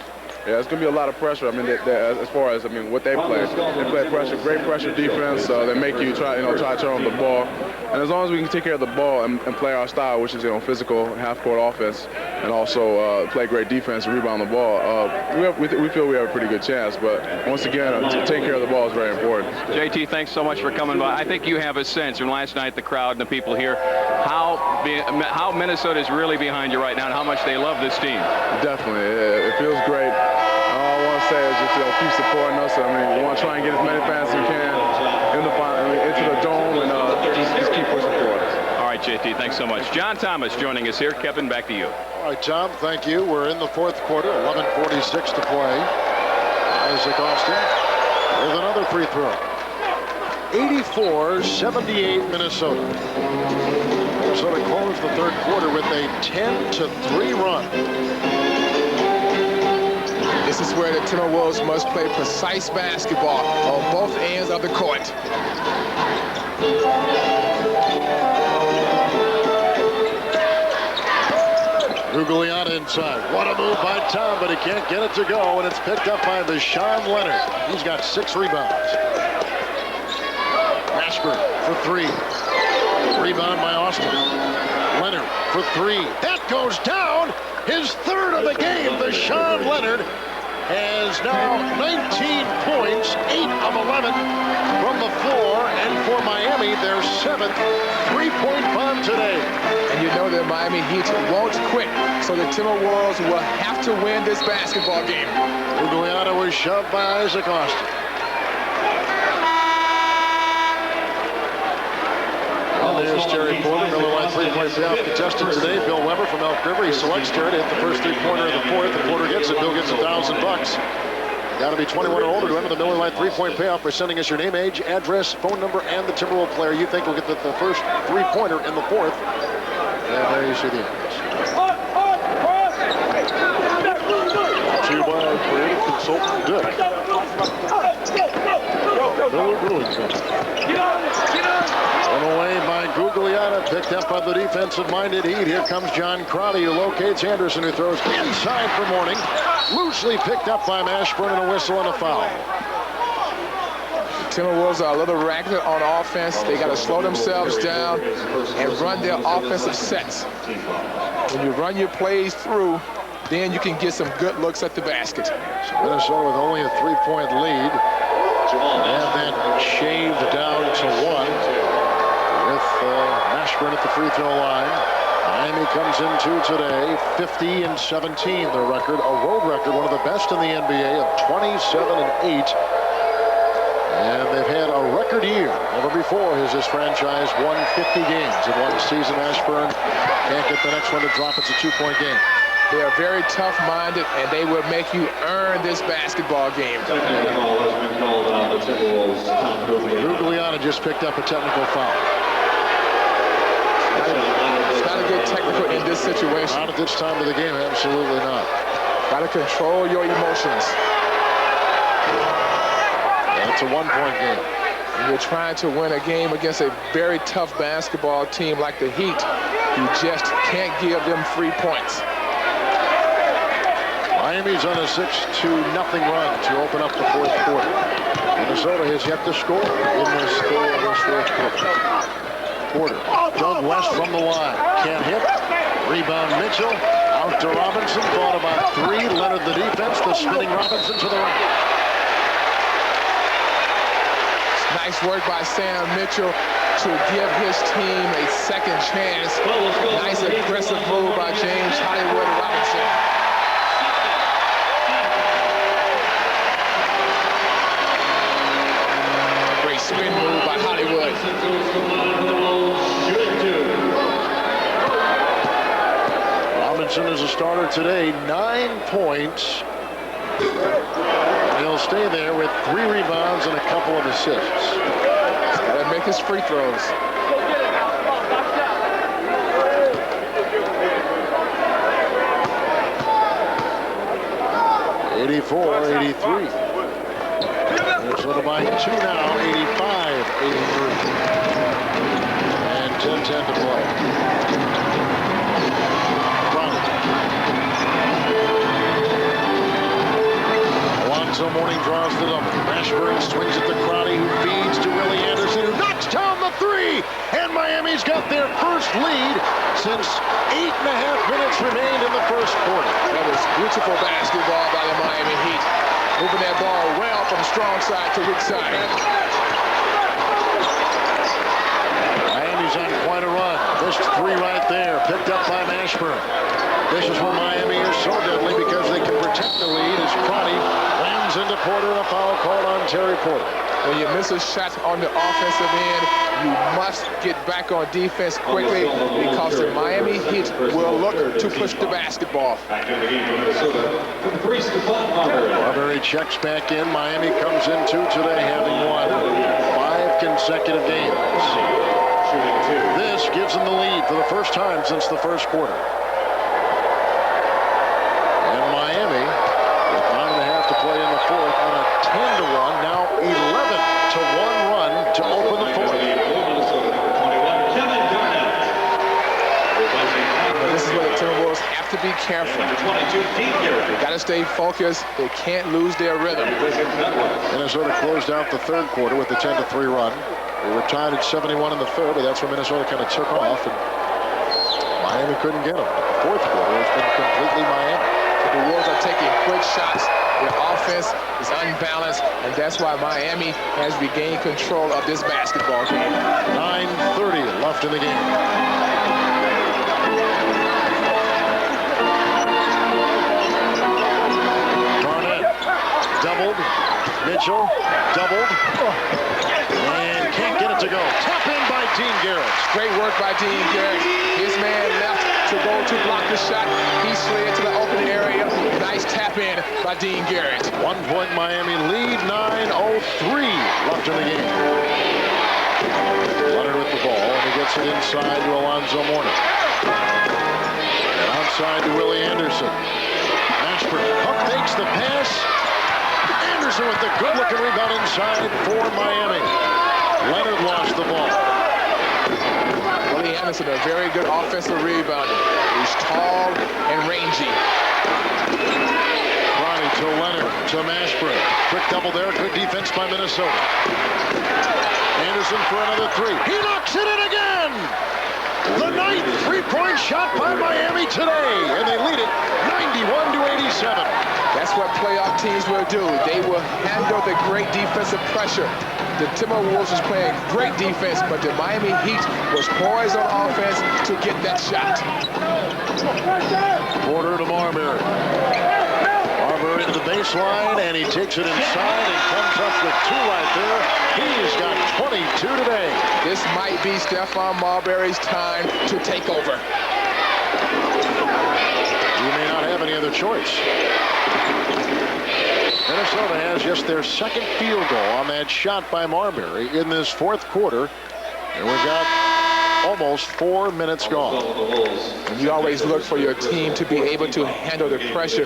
Yeah, it's going to be a lot of pressure. I mean, as far as, I mean, what they play pressure, great pressure defense. They make you try to turn on the ball. And as long as we can take care of the ball and play our style, which is, you know, physical, half-court offense, and also play great defense and rebound the ball, we feel we have a pretty good chance. But once again, taking care of the ball is very important. JT, thanks so much for coming by. I think you have a sense from last night, the crowd and the people here, how Minnesota is really behind you right now and how much they love this team. Definitely. It feels great. All I want to say is just, you know, keep supporting us. I mean, we want to try and get as many fans as we can into the dome and just keep pushing forward. All right, JT, thanks so much. John Thomas joining us here. Kevin, back to you. All right, Tom, thank you. We're in the fourth quarter, 11:46 to play. Isaac Austin with another free throw. 84-78 Minnesota. Minnesota closed the third quarter with a 10-3 run. This is where the Timberwolves must play precise basketball on both ends of the court. Gugliotta inside. What a move by Tom, but he can't get it to go, and it's picked up by Sean Leonard. He's got 6 rebounds. Ashburn for 3. Rebound by Austin. Leonard for 3. That goes down. His 3rd of the game. Sean Leonard has now 19 points, 8 of 11 from the floor, and for Miami, their 7th three-point bomb today. And you know that Miami Heat won't quit, so the Timberwolves will have to win this basketball game. Gugliotta was shoved by Isaac Austin. And there's Terry Porter, Miller Lite three-point payoff contestant today. Bill Weber from Elk River. He selects Terry to hit the first three-pointer of the 4th. The Porter gets it. Bill gets $1,000. Got to be 21 or older to enter the Miller Lite three-point payoff by sending us your name, age, address, phone number, and the Timberwolves player you think will get the first three-pointer in the 4th. And there you see the address. To you by creative consultant Dick. Miller Brewing Company. Run away by Gugliotta, picked up by the defensive-minded Heat. Here comes John Crotty, who locates Anderson, who throws inside for Mourning. Loosely picked up by Ashburn, and a whistle and a foul. The Timberwolves are a little ragged on offense. They got to slow themselves down and run their offensive sets. When you run your plays through, then you can get some good looks at the basket. So Minnesota with only a 3-point lead. And then shaved down to 1 with Ashburn at the free throw line. Miami comes into today 50-17, their record, a road record, one of the best in the NBA of 27-8. And they've had a record year. Never before has this franchise won 50 games in one season. Ashburn can't get the next one to drop. It's a 2-point game. They are very tough-minded, and they will make you earn this basketball game. Gugliotta just picked up a technical foul. It's not a good technical in this situation. Not at this time of the game, absolutely not. Got to control your emotions. And it's a 1-point game. When you're trying to win a game against a very tough basketball team like the Heat, you just can't give them 3 points. Miami's on a 6-0 run to open up the 4th quarter. Minnesota has yet to score in this 4th quarter. Porter, dug west from the line. Can't hit. Rebound Mitchell. Out to Robinson. Thought about 3. Leonard the defense. The spinning Robinson to the right. Nice work by Sam Mitchell to give his team a second chance. Nice aggressive move by James Hollywood Robinson. Great spin move by Hollywood. Robinson is a starter today. 9 points. He'll stay there with 3 rebounds and a couple of assists. He's got to make his free throws. '84-83. Minnesota by 2 now. 85-83. And 10-10 to play. So Mourning draws the double. Ashburn swings at the Crotty, who feeds to Willie Anderson, who knocks down the 3. And Miami's got their first lead since 8.5 minutes remained in the first quarter. That was beautiful basketball by the Miami Heat. Moving that ball well from strong side to weak side. Miami's on quite a run. Missed 3 right there. Picked up by Ashburn. This is where Miami is so deadly because they can protect the lead as Crotty lands into Porter, and a foul called on Terry Porter. When you miss a shot on the offensive end, you must get back on defense quickly because the Miami Heat will look to push the basketball. Marbury checks back in. Miami comes into today having won 5 consecutive games. This gives them the lead for the first time since the first quarter. And Miami, with 9.5 to fourth on a 10-1, now 11-1 run to open the fourth. This is where the Timberwolves have to be careful. They got to stay focused. They can't lose their rhythm. Minnesota closed out the third quarter with the 10-3 run. We were tied at 71 in the third, but that's where Minnesota kind of took off, and Miami couldn't get them. The fourth quarter has been completely Miami. The Wolves are taking quick shots. Their offense is unbalanced, and that's why Miami has regained control of this basketball game. 9:30 left in the game. Garnett doubled. Mitchell doubled. And can't get it to go. Tap in by Dean Garrett. Great work by Dean Garrett. His man left to go to block the shot. He slid to the open area. Nice tap in by Dean Garrett. 1 point Miami lead, 9:03 left in the game. Leonard with the ball, and he gets it inside to Alonzo Mourning. And outside to Willie Anderson. Ashburn, Huck takes the pass. Anderson with the good-looking rebound inside for Miami. Leonard lost the ball. Willie Anderson, a very good offensive rebounder. He's tall and rangy. Ronnie to Leonard to Mashburn. Quick double there. Good defense by Minnesota. Anderson for another three. He knocks it in again. The ninth three-point shot by Miami today, and they lead it 91-87. That's what playoff teams will do. They will handle the great defensive pressure. The Timberwolves was playing great defense, but the Miami Heat was poised on offense to get that shot. Porter to Marbury. Marbury to the baseline, and he takes it inside and comes up with two right there. He's got 22 today. This might be Stephon Marbury's time to take over. You may not have any other choice. Minnesota has just their second field goal on that shot by Marbury in this fourth quarter. And we've got almost 4 minutes gone. And you always look for your team to be able to handle the pressure.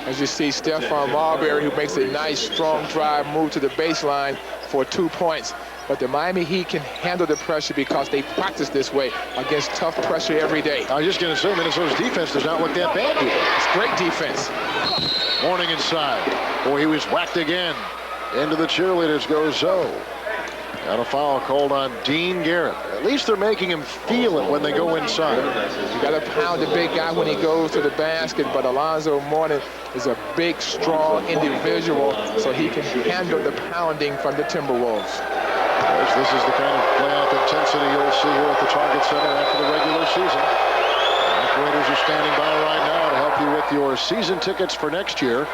As you see Stephon Marbury, who makes a nice, strong drive move to the baseline for 2 points. But the Miami Heat can handle the pressure because they practice this way against tough pressure every day. I was just going to say, Minnesota's defense does not look that bad here. It's great defense. Mourning inside. Boy, he was whacked again. Into the cheerleaders goes Zoe. Got a foul called on Dean Garrett. At least they're making him feel it when they go inside. You got to pound the big guy when he goes to the basket, but Alonzo Mourning is a big, strong individual, so he can handle the pounding from the Timberwolves. This is the kind of playoff intensity you'll see here at the Target Center after the regular season. Operators are standing by right now to help you with your season tickets for next year,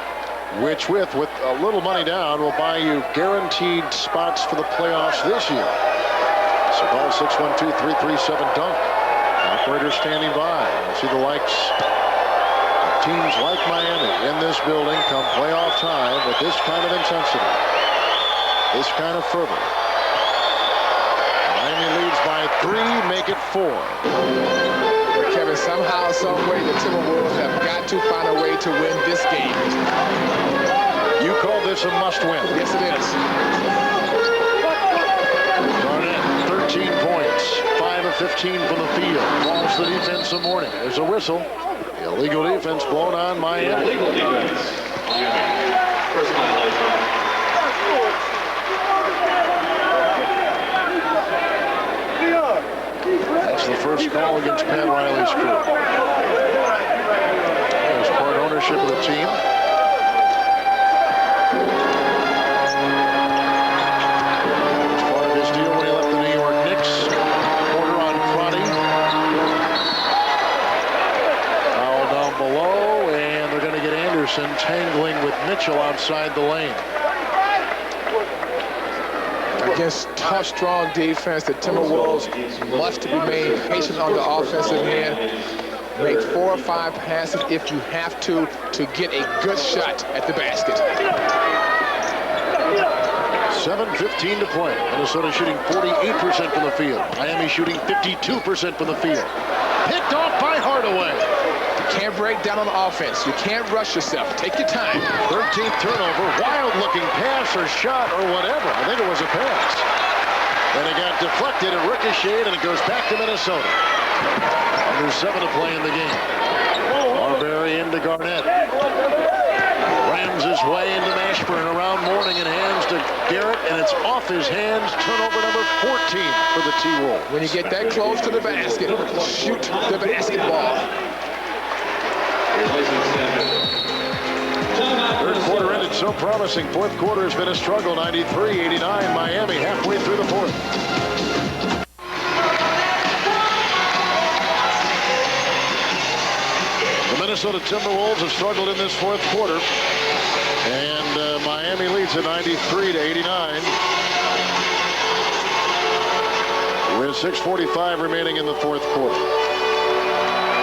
which with a little money down will buy you guaranteed spots for the playoffs this year. So call 612-337-DUNK. Operators standing by. You'll see the likes of teams like Miami in this building come playoff time with this kind of intensity, this kind of fervor. Miami leads by 3, make it 4. Kevin, somehow, some way, the Timberwolves have got to find a way to win this game. You call this a must-win. Yes, it is. Garnett, 13 points, 5 of 15 from the field. Falls the defense of Mourning. There's a whistle. Illegal defense blown on Miami. Illegal defense. First violation. That's the first call against Pat Riley's crew. There's part ownership of the team. As part of his deal when he left the New York Knicks. Porter on Crotty. Foul down below, and they're going to get Anderson tangling with Mitchell outside the lane. Against tough, strong defense, the Timberwolves must remain patient on the offensive end. Make 4 or 5 passes if you have to get a good shot at the basket. 7:15 to play. Minnesota shooting 48% from the field. Miami shooting 52% from the field. Picked off by Hardaway. can't break down on offense. You can't rush yourself. Take your time. 13th turnover. Wild-looking pass or shot or whatever. I think it was a pass. And it got deflected and ricocheted, and it goes back to Minnesota. Under 7 to play in the game. Marbury into Garnett. Rams his way into Mashburn, around Mourning, and hands to Garrett, and it's off his hands. Turnover number 14 for the T-Wolves. When you get that close to the basket, shoot the basketball. Third quarter ended so promising. Fourth quarter has been a struggle. 93-89 Miami halfway through the fourth. The Minnesota Timberwolves have struggled in this fourth quarter. And Miami leads at 93-89. With 6:45 remaining in the fourth quarter.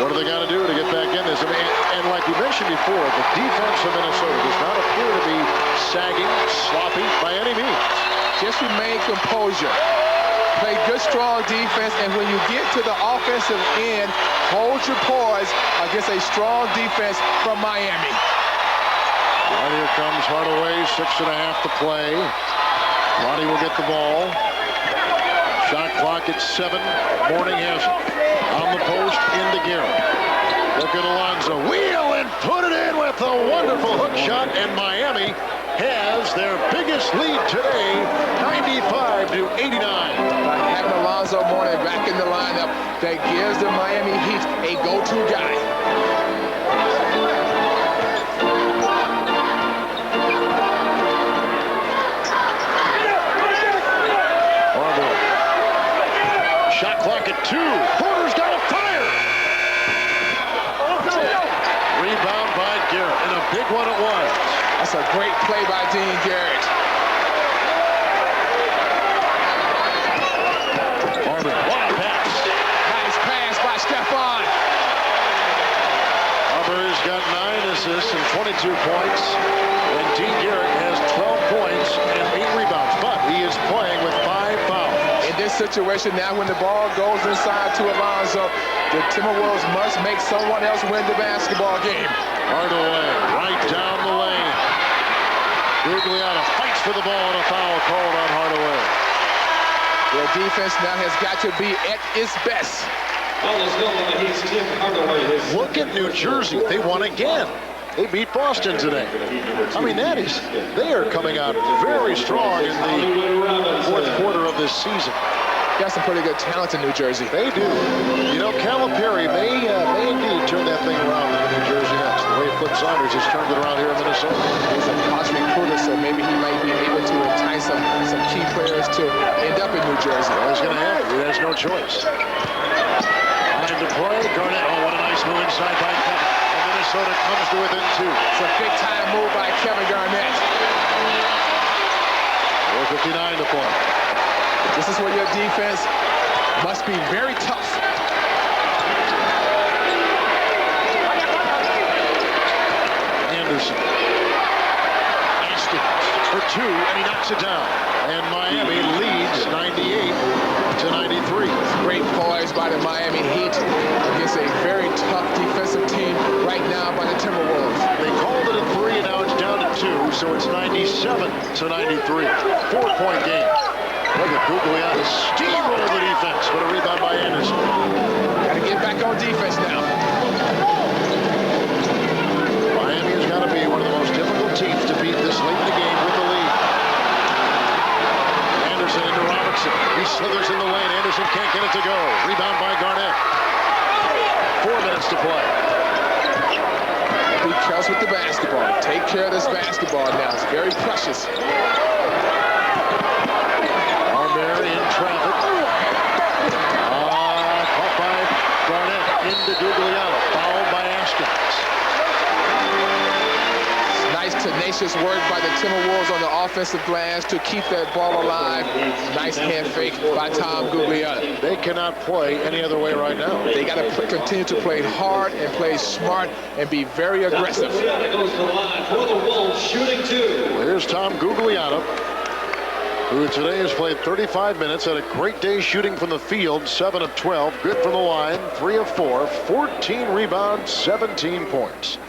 What do they got to do to get back in this? I mean, and like we mentioned before, the defense of Minnesota does not appear to be sagging, sloppy by any means. Just remain composure. Play good, strong defense, and when you get to the offensive end, hold your poise against a strong defense from Miami. Right, here comes Hardaway, 6.5 to play. Roddy will get the ball. Shot clock at 7. Mourning has it. On the post, into Garrett. Look at Alonzo. Wheel and put it in with a wonderful hook shot, and Miami has their biggest lead today, 95-89. By having Alonzo Mourning back in the lineup, that gives the Miami Heat a go-to guy. Shot clock at 2. Porter's got a fire. Rebound by Garrett, and a big one it was. That's a great play by Dean Garrett. Marvin, what a pass. Nice pass by Stephon. Marbury's got 9 assists and 22 points, and Dean Garrett has 12 points and 8 rebounds, but he is playing with 5 fouls. In this situation now, when the ball goes inside to Alonzo, the Timberwolves must make someone else win the basketball game. Hardaway right down the lane. Gugliotta fights for the ball, and a foul called on Hardaway. Their defense now has got to be at its best. Look at New Jersey. They won again. They beat Boston today. I mean, they are coming out very strong in the fourth quarter of this season. Got some pretty good talent in New Jersey. They do. You know, Calipari may indeed turn that thing around in the New Jersey Nets. The way Flip Saunders has turned it around here in Minnesota. He's a college recruiter, so maybe he might be able to entice some key players to end up in New Jersey. Well, he's going to have to. He has no choice. Time to play. Garnett. Oh, what a nice move inside by Kevin. And Minnesota comes to within 2. It's a big-time move by Kevin Garnett. 4:59 to play. This is where your defense must be very tough. Anderson. Ashton for 2, and he knocks it down. And Miami leads 98-93. Great poise by the Miami Heat against a very tough defensive team right now by the Timberwolves. They called it a 3, and now it's down to 2, so it's 97-93. 4-point game. Look at Gugliotta steamroll the defense. What a rebound by Anderson. Got to get back on defense now. Miami has got to be one of the most difficult teams to beat this late in the game with the lead. Anderson into Robinson. He slithers in the lane. Anderson can't get it to go. Rebound by Garnett. 4 minutes to play. Be careful with the basketball. Take care of this basketball now. It's very precious. Marbury in traffic. Caught by Garnett into Gugliotta. Fouled by Ashkins. Nice tenacious work by the Timberwolves on the offensive glass to keep that ball alive. Nice hand fake by Tom Gugliotta. They cannot play any other way right now. They got to continue to play hard and play smart and be very aggressive. Goes to the line for the Wolves, shooting 2. Here's Tom Gugliotta. who today has played 35 minutes, had a great day shooting from the field, 7 of 12, good from the line, 3 of 4, 14 rebounds, 17 points.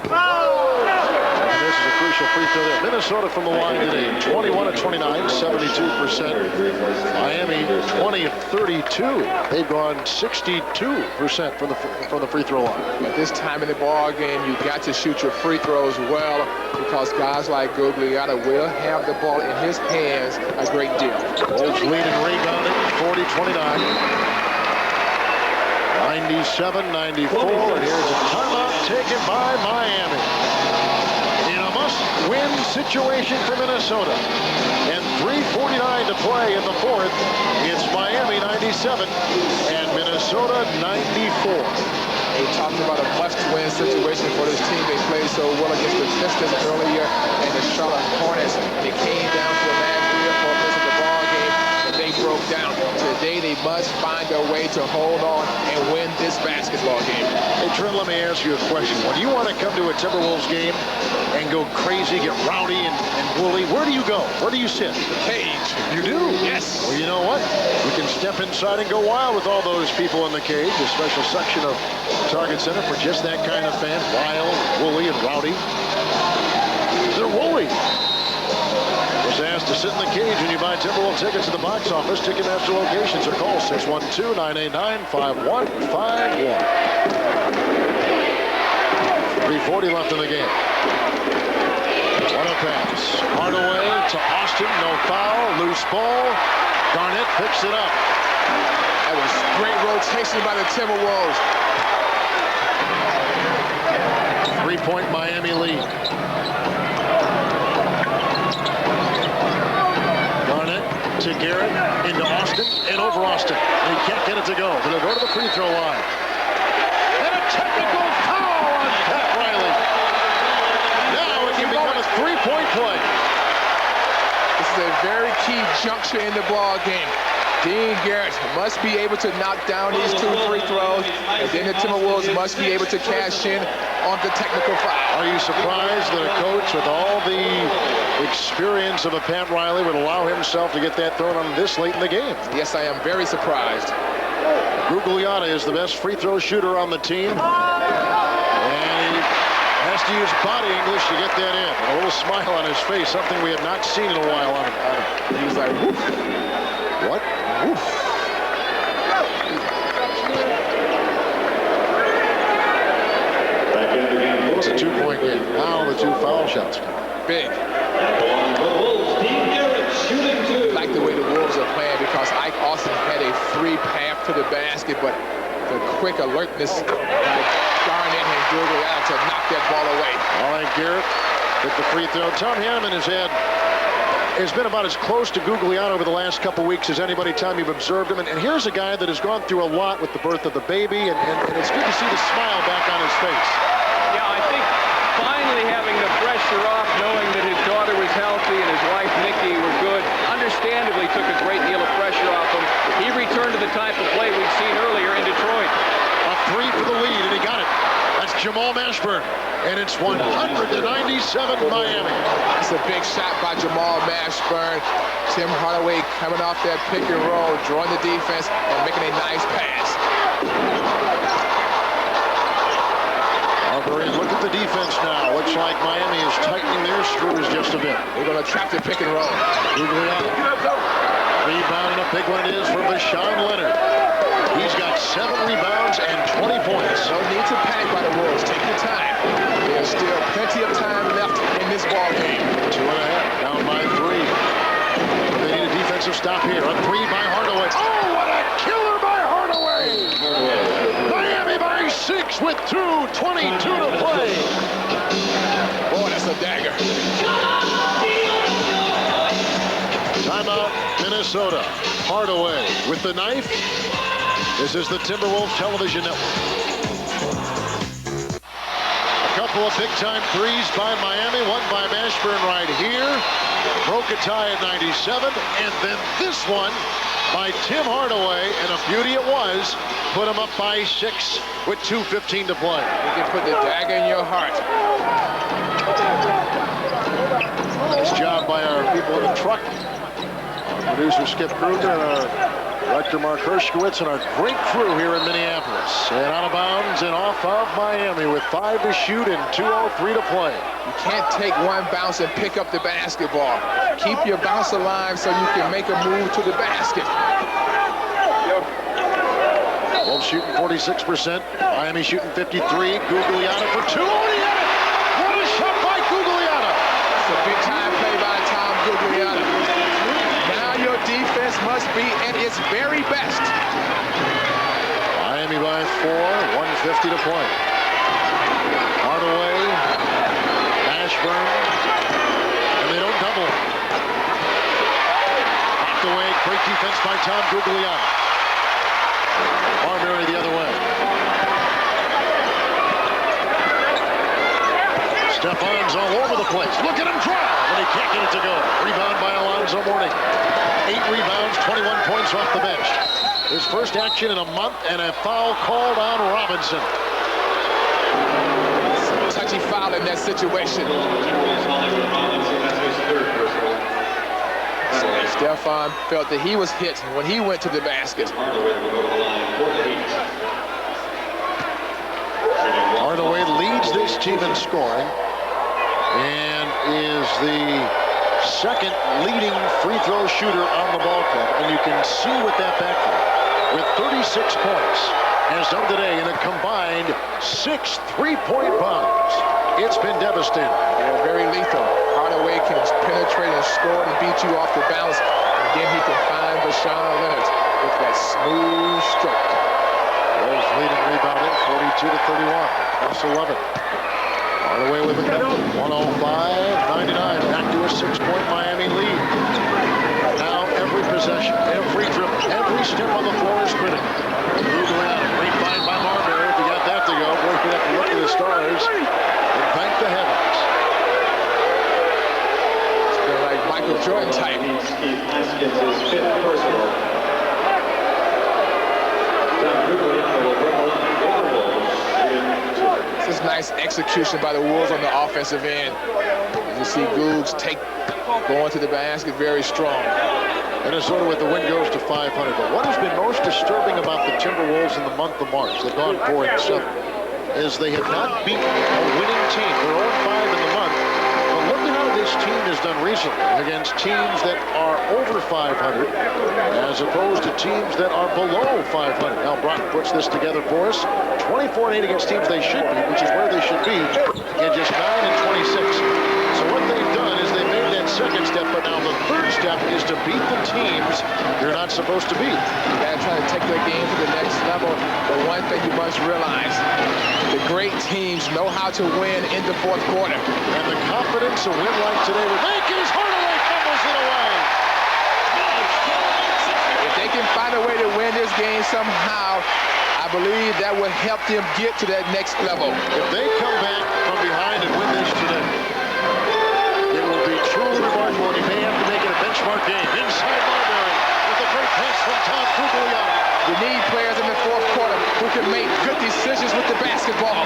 And this is a crucial free throw there. Minnesota from the line today, 21 of 29, 72%. Miami, 20 of 32. They've gone 62% from the free throw line. At this time in the ball game, you got to shoot your free throws well because guys like Gugliotta will have the ball in his hands a great deal. Wolves leading rebounding, 40-29. 97-94, and here's a timeout taken by Miami. In a must-win situation for Minnesota. And 3:49 to play in the fourth. It's Miami 97 and Minnesota 94. They talked about a must-win situation for this team. They played so well against the Pistons earlier and the Charlotte Hornets. They came down to the last 3 or 4 minutes of the ball game, and they broke down. Today, they must find a way to hold on and win this basketball game. Hey, Trent, let me ask you a question. When you want to come to a Timberwolves game and go crazy, get rowdy and woolly, where do you go? Where do you sit? The cage. You do? Yes. Well, you know what? We can step inside and go wild with all those people in the cage. A special section of Target Center for just that kind of fan. Wild, woolly, and rowdy. They're woolly. Was asked to sit in the cage when you buy Timberwolves tickets at the box office. Ticketmaster locations or call 612-989-5151. 3:40 left in the game. What a pass. Hardaway to Austin. No foul. Loose ball. Garnett picks it up. That was great rotation by the Timberwolves. 3-point Miami lead. Garnett to Garrett, into Austin, and over Austin. And he can't get it to go. But they'll go to the free throw line. And a technical foul on Pat Riley. Now it can become a 3-point play. This is a very key juncture in the ball game. Dean Garrett must be able to knock down these 2 free throws, and then the Timberwolves must be able to cash in on the technical foul. Are you surprised that a coach with all the experience of a Pat Riley would allow himself to get that thrown on this late in the game? Yes, I am very surprised. Gugliotta is the best free throw shooter on the team. And he has to use body English to get that in. A little smile on his face, something we have not seen in a while on him. He was like, woof. What? Woof. It's a 2-point game. Now the 2 foul shots. Big. I like the way the Wolves are playing because Ike Austin had a free path to the basket, but the quick alertness by Garnett and Gugliotta to knock that ball away. All right, Garrett with the free throw. Tom Hanneman has been about as close to Gugliotta over the last couple weeks as anybody time you've observed him. And here's a guy that has gone through a lot with the birth of the baby, and it's good to see the smile back on his face. Yeah, I think finally having the pressure off, knowing that his daughter was healthy and his wife, Nikki, were good, understandably took a great deal of pressure off him. He returned to the type of play we've seen earlier in Detroit. A 3 for the lead, and he got it. That's Jamal Mashburn, and it's 100-97 Miami. That's a big shot by Jamal Mashburn. Tim Hardaway coming off that pick and roll, drawing the defense, and making a nice pass. Look at the defense now. Looks like Miami is tightening their screws just a bit. They're going to trap the pick and roll. Rebound, and a big one it is for Bashawn Leonard. He's got 7 rebounds and 20 points. No need to panic by the Wolves. Take your time. There's still plenty of time left in this ball game. 2.5, down by 3. They need a defensive stop here. A 3 by Hardaway. Oh, what a killer by Hardaway! Miami by 6 with 2:22 to play. Boy, that's a dagger. Timeout, Minnesota. Hardaway with the knife. This is the Timberwolves Television Network. A couple of big-time threes by Miami. One by Mashburn right here. Broke a tie at 97. And then this one by Tim Hardaway. And a beauty it was. Put him up by 6 with 2:15 to play. You can put the dagger in your heart. Nice job by our people in the truck. Producer Skip Kruger and our director Mark Hershkowitz and our great crew here in Minneapolis. And out of bounds and off of Miami with 5 to shoot and 2:03 to play. You can't take one bounce and pick up the basketball. Keep your bounce alive so you can make a move to the basket. Wolves shooting 46%. Miami shooting 53. Gugliotta for 2. Oh, he hit it! What a shot by Gugliotta! It's a big-time play by Tom Gugliotta. Now your defense must be at its very best. Miami by 4. 1:50 to play. Hardaway. Ashburn. And they don't double. Knocked away. Great defense by Tom Gugliotta. Marbury the other way. Stefan's all over the place. Look at him drive, and he can't get it to go. Rebound by Alonzo Mourning. 8 rebounds, 21 points off the bench. His first action in a month, and a foul called on Robinson. Touchy foul in that situation. Stefan felt that he was hit when he went to the basket. Hardaway leads this team in scoring and is the second leading free throw shooter on the ball club. And you can see with that backcourt, with 36 points, has done today in a combined 6 three-point bombs. It's been devastating. Yeah, very lethal. Hardaway can penetrate and score and beat you off the bounce. And then he can find Rashawn Leonard with that smooth stroke. Wolves leading rebounding 42 to 31. Plus 11. Hardaway with it. 105-99. Back to a 6-point Miami lead. Now every possession, every dribble, every step on the floor is critical. Moving out. Great find by Marbury. If you got that to go, boy, you have to look at the stars and thank the heavens. It's been like Michael Jordan type. Keith Haskins is 5th personal. This is nice execution by the Wolves on the offensive end. As you see Googs going to the basket very strong. Minnesota with the win goes to 500. But what has been most disturbing about the Timberwolves in the month of March, they've gone 4-7, is they have not beaten a winning team. They're 0-5 in the month. But look at how this team has done recently against teams that are over 500 as opposed to teams that are below 500. Now Brock puts this together for us. 24-8 against teams they should be, which is where they should be, and just 9-26. So what they've done is they made that second step, but now the third step is to beat the teams you're not supposed to beat. You gotta try to take their game to the next level. But one thing you must realize, the great teams know how to win in the fourth quarter. And the confidence a win like today would make is Hardaway fumbles it away. If they can find a way to win this game somehow, I believe that will help them get to that next level. If they come back from behind and win this today, it will be truly remarkable. You may have to make it a benchmark game. Inside Marbury with a great pass from Tom Gugliotta. You need players in the fourth quarter who can make good decisions with the basketball.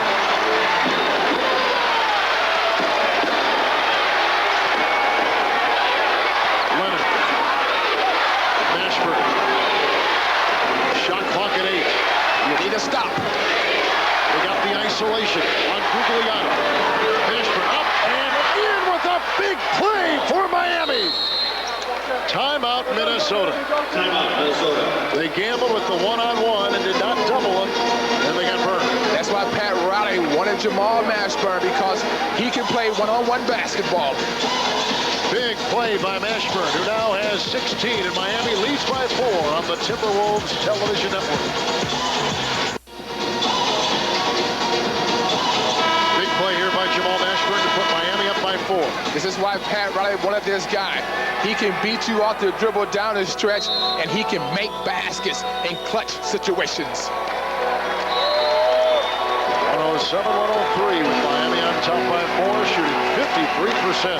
Leonard. Mashburn. Shot clock at 8. You need to stop. They got the isolation on Gugliotta. Mashburn up and in with a big play for Miami. Timeout, Minnesota. Timeout, Minnesota. They gambled with the one-on-one and did not double him, and they got burned. That's why Pat Riley wanted Jamal Mashburn, because he can play one-on-one basketball. Big play by Mashburn, who now has 16, and Miami leads by 4 on the Timberwolves television network. Big play here by Jamal Mashburn to put Miami up by 4. This is why Pat Riley wanted this guy. He can beat you off the dribble down the stretch, and he can make baskets in clutch situations. 107-103 with Miami on top by 4, shooting 53%.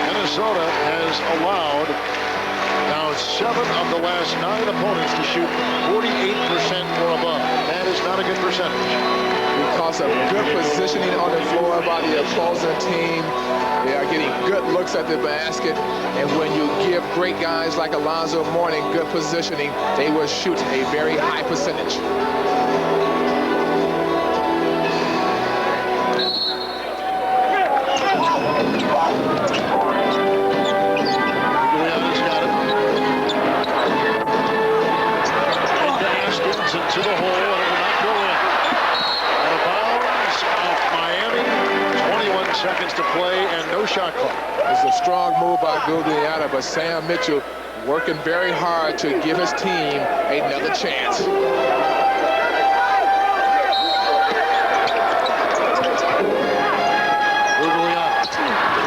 Minnesota has allowed now allowed 7 of the last 9 opponents to shoot 48% or above. That is not a good percentage. Because of good positioning on the floor by the opposing team. They are getting good looks at the basket. And when you give great guys like Alonzo Mourning good positioning, they will shoot a very high percentage. To the hole, and it will not go in. Out of bounds of Miami, 21 seconds to play, and no shot clock. It's a strong move by Guglielmo, but Sam Mitchell working very hard to give his team another chance. Guglielmo.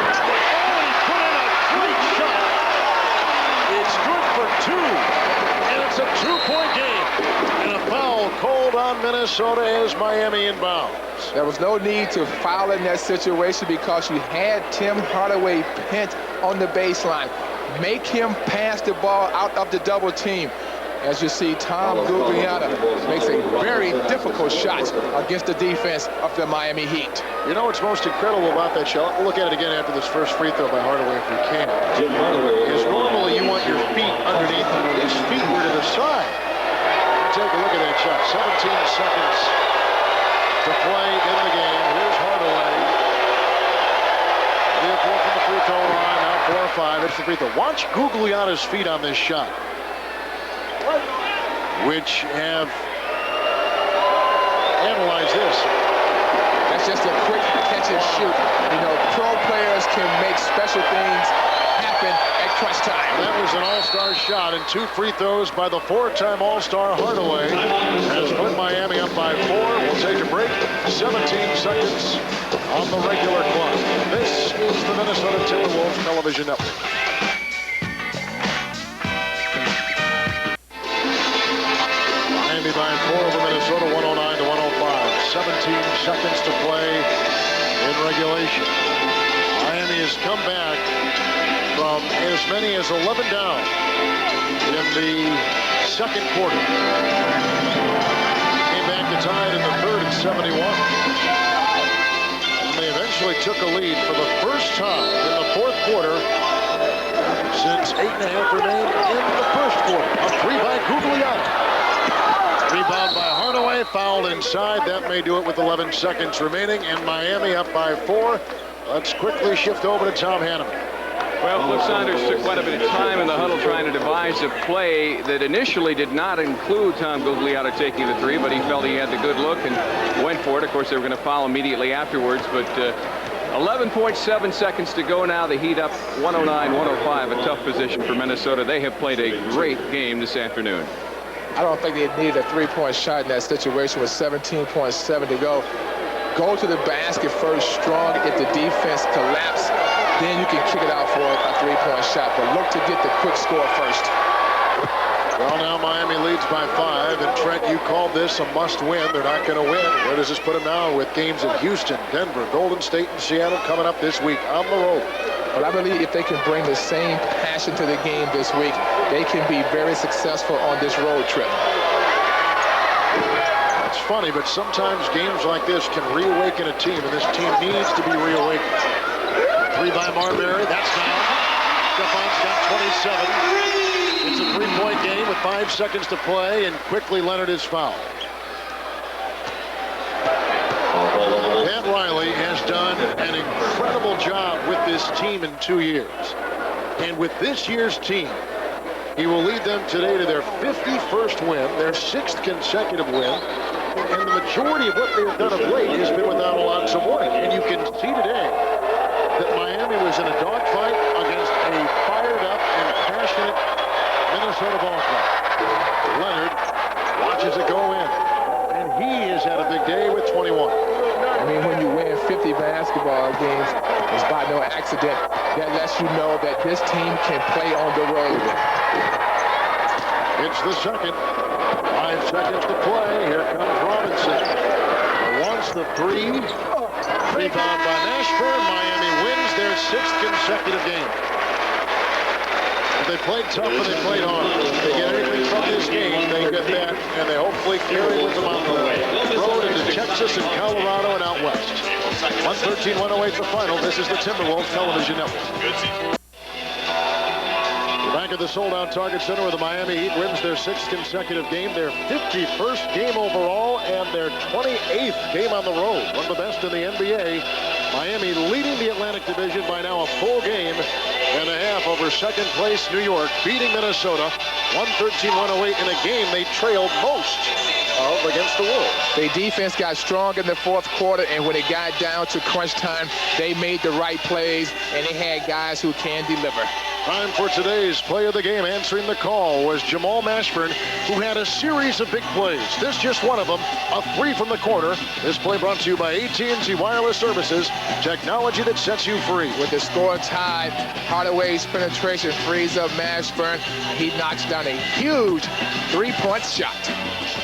Oh, he put in a great shot. It's good for 2, and it's a 2-point game. And a foul called on Minnesota as Miami inbounds. There was no need to foul in that situation because you had Tim Hardaway pent on the baseline. Make him pass the ball out of the double team. As you see, Tom Guglielmo makes a very difficult shot against the defense of the Miami Heat. You know what's most incredible about that shot? We'll look at it again after this first free throw by Hardaway if we can. Is normally you want your feet underneath him. His feet were to the side. Take a look at that shot. 17 seconds to play in the game. Here's Hardaway. 3 or 4 from the free throw line. Now 4 or 5. It's the free throw. Watch Guglielmo's feet on this shot, which have analyzed this. That's just a quick catch and shoot. You know, pro players can make special things happen at crunch time. That was an all-star shot, and 2 free throws by the 4-time all-star Hardaway has put Miami up by 4. We'll take a break. 17 seconds on the regular clock. This is the Minnesota Timberwolves television network. Miami by 4 over Minnesota, 109 to 105. 17 seconds to play in regulation. Miami has come back from as many as 11 down in the second quarter. Came back to tie it in the third at 71. And they eventually took a lead for the first time in the fourth quarter since 8.5 remained in the first quarter. A 3 by Guglielmo. Rebound by Hardaway, fouled inside. That may do it with 11 seconds remaining, and Miami up by 4. Let's quickly shift over to Tom Hanneman. Well, Cliff Saunders took quite a bit of time in the huddle trying to devise a play that initially did not include Tom Guglielmo taking the 3, but he felt he had the good look and went for it. Of course, they were going to foul immediately afterwards, but 11.7 seconds to go now. The Heat up 109-105, a tough position for Minnesota. They have played a great game this afternoon. I don't think they needed a 3-point shot in that situation with 17.7 to go. Go to the basket first strong. If the defense collapse, then you can kick it out for a 3-point shot. But look to get the quick score first. Well, now Miami leads by 5. And Trent, you called this a must-win. They're not going to win. Where does this put them now with games in Houston, Denver, Golden State, and Seattle coming up this week on the road? But I believe if they can bring the same passion to the game this week, they can be very successful on this road trip. It's funny, but sometimes games like this can reawaken a team, and this team needs to be reawakened. 3 by Marbury. That's down. Stefan's got 27. It's a 3-point game with 5 seconds to play, and quickly Leonard is fouled. Pat Riley has done an incredible job with this team in 2 years. And with this year's team, he will lead them today to their 51st win, their 6th consecutive win. And the majority of what they've done of late has been without Alonzo Mourning. And you can see today that Miami was in a dogfight against a fired-up and passionate Minnesota ball club. Leonard watches it go in. And he has had a big day with 21. I mean, when you win 50 basketball games, it's by no accident. That lets you know that this team can play on the road. It's the second. 5 seconds to play. Here comes Robinson. Wants the 3. Rebound by Nashburn. Miami wins their 6th consecutive game. But they played tough and they played hard. If they get anything from this game, they get that, and they hopefully carry with them on the road into Texas and Colorado and out west. 113-108 the final. This is the Timberwolves Television Network. Back at the sold-out Target Center where the Miami Heat wins their 6th consecutive game, their 51st game overall, and their 28th game on the road. One of the best in the NBA. Miami leading the Atlantic Division by now a full game and a half over second place New York, beating Minnesota 113-108 in a game they trailed most of against the Wolves. Their defense got strong in the fourth quarter, and when it got down to crunch time, they made the right plays, and they had guys who can deliver. Time for today's play of the game. Answering the call was Jamal Mashburn, who had a series of big plays. This just one of them, a 3 from the corner. This play brought to you by AT&T Wireless Services, technology that sets you free. With the score tied, Hardaway's penetration frees up Mashburn. He knocks down a huge 3-point shot.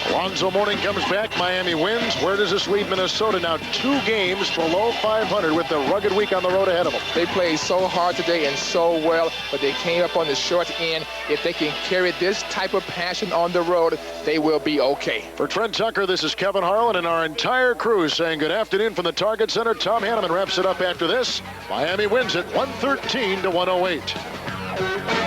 Alonzo Mourning comes back. Miami wins. Where does this leave Minnesota? Now 2 games below 500 with the rugged week on the road ahead of them. They played so hard today and so well, but they came up on the short end. If they can carry this type of passion on the road, they will be okay. For Trent Tucker, this is Kevin Harlan and our entire crew saying good afternoon from the Target Center. Tom Hanneman wraps it up after this. Miami wins it 113-108.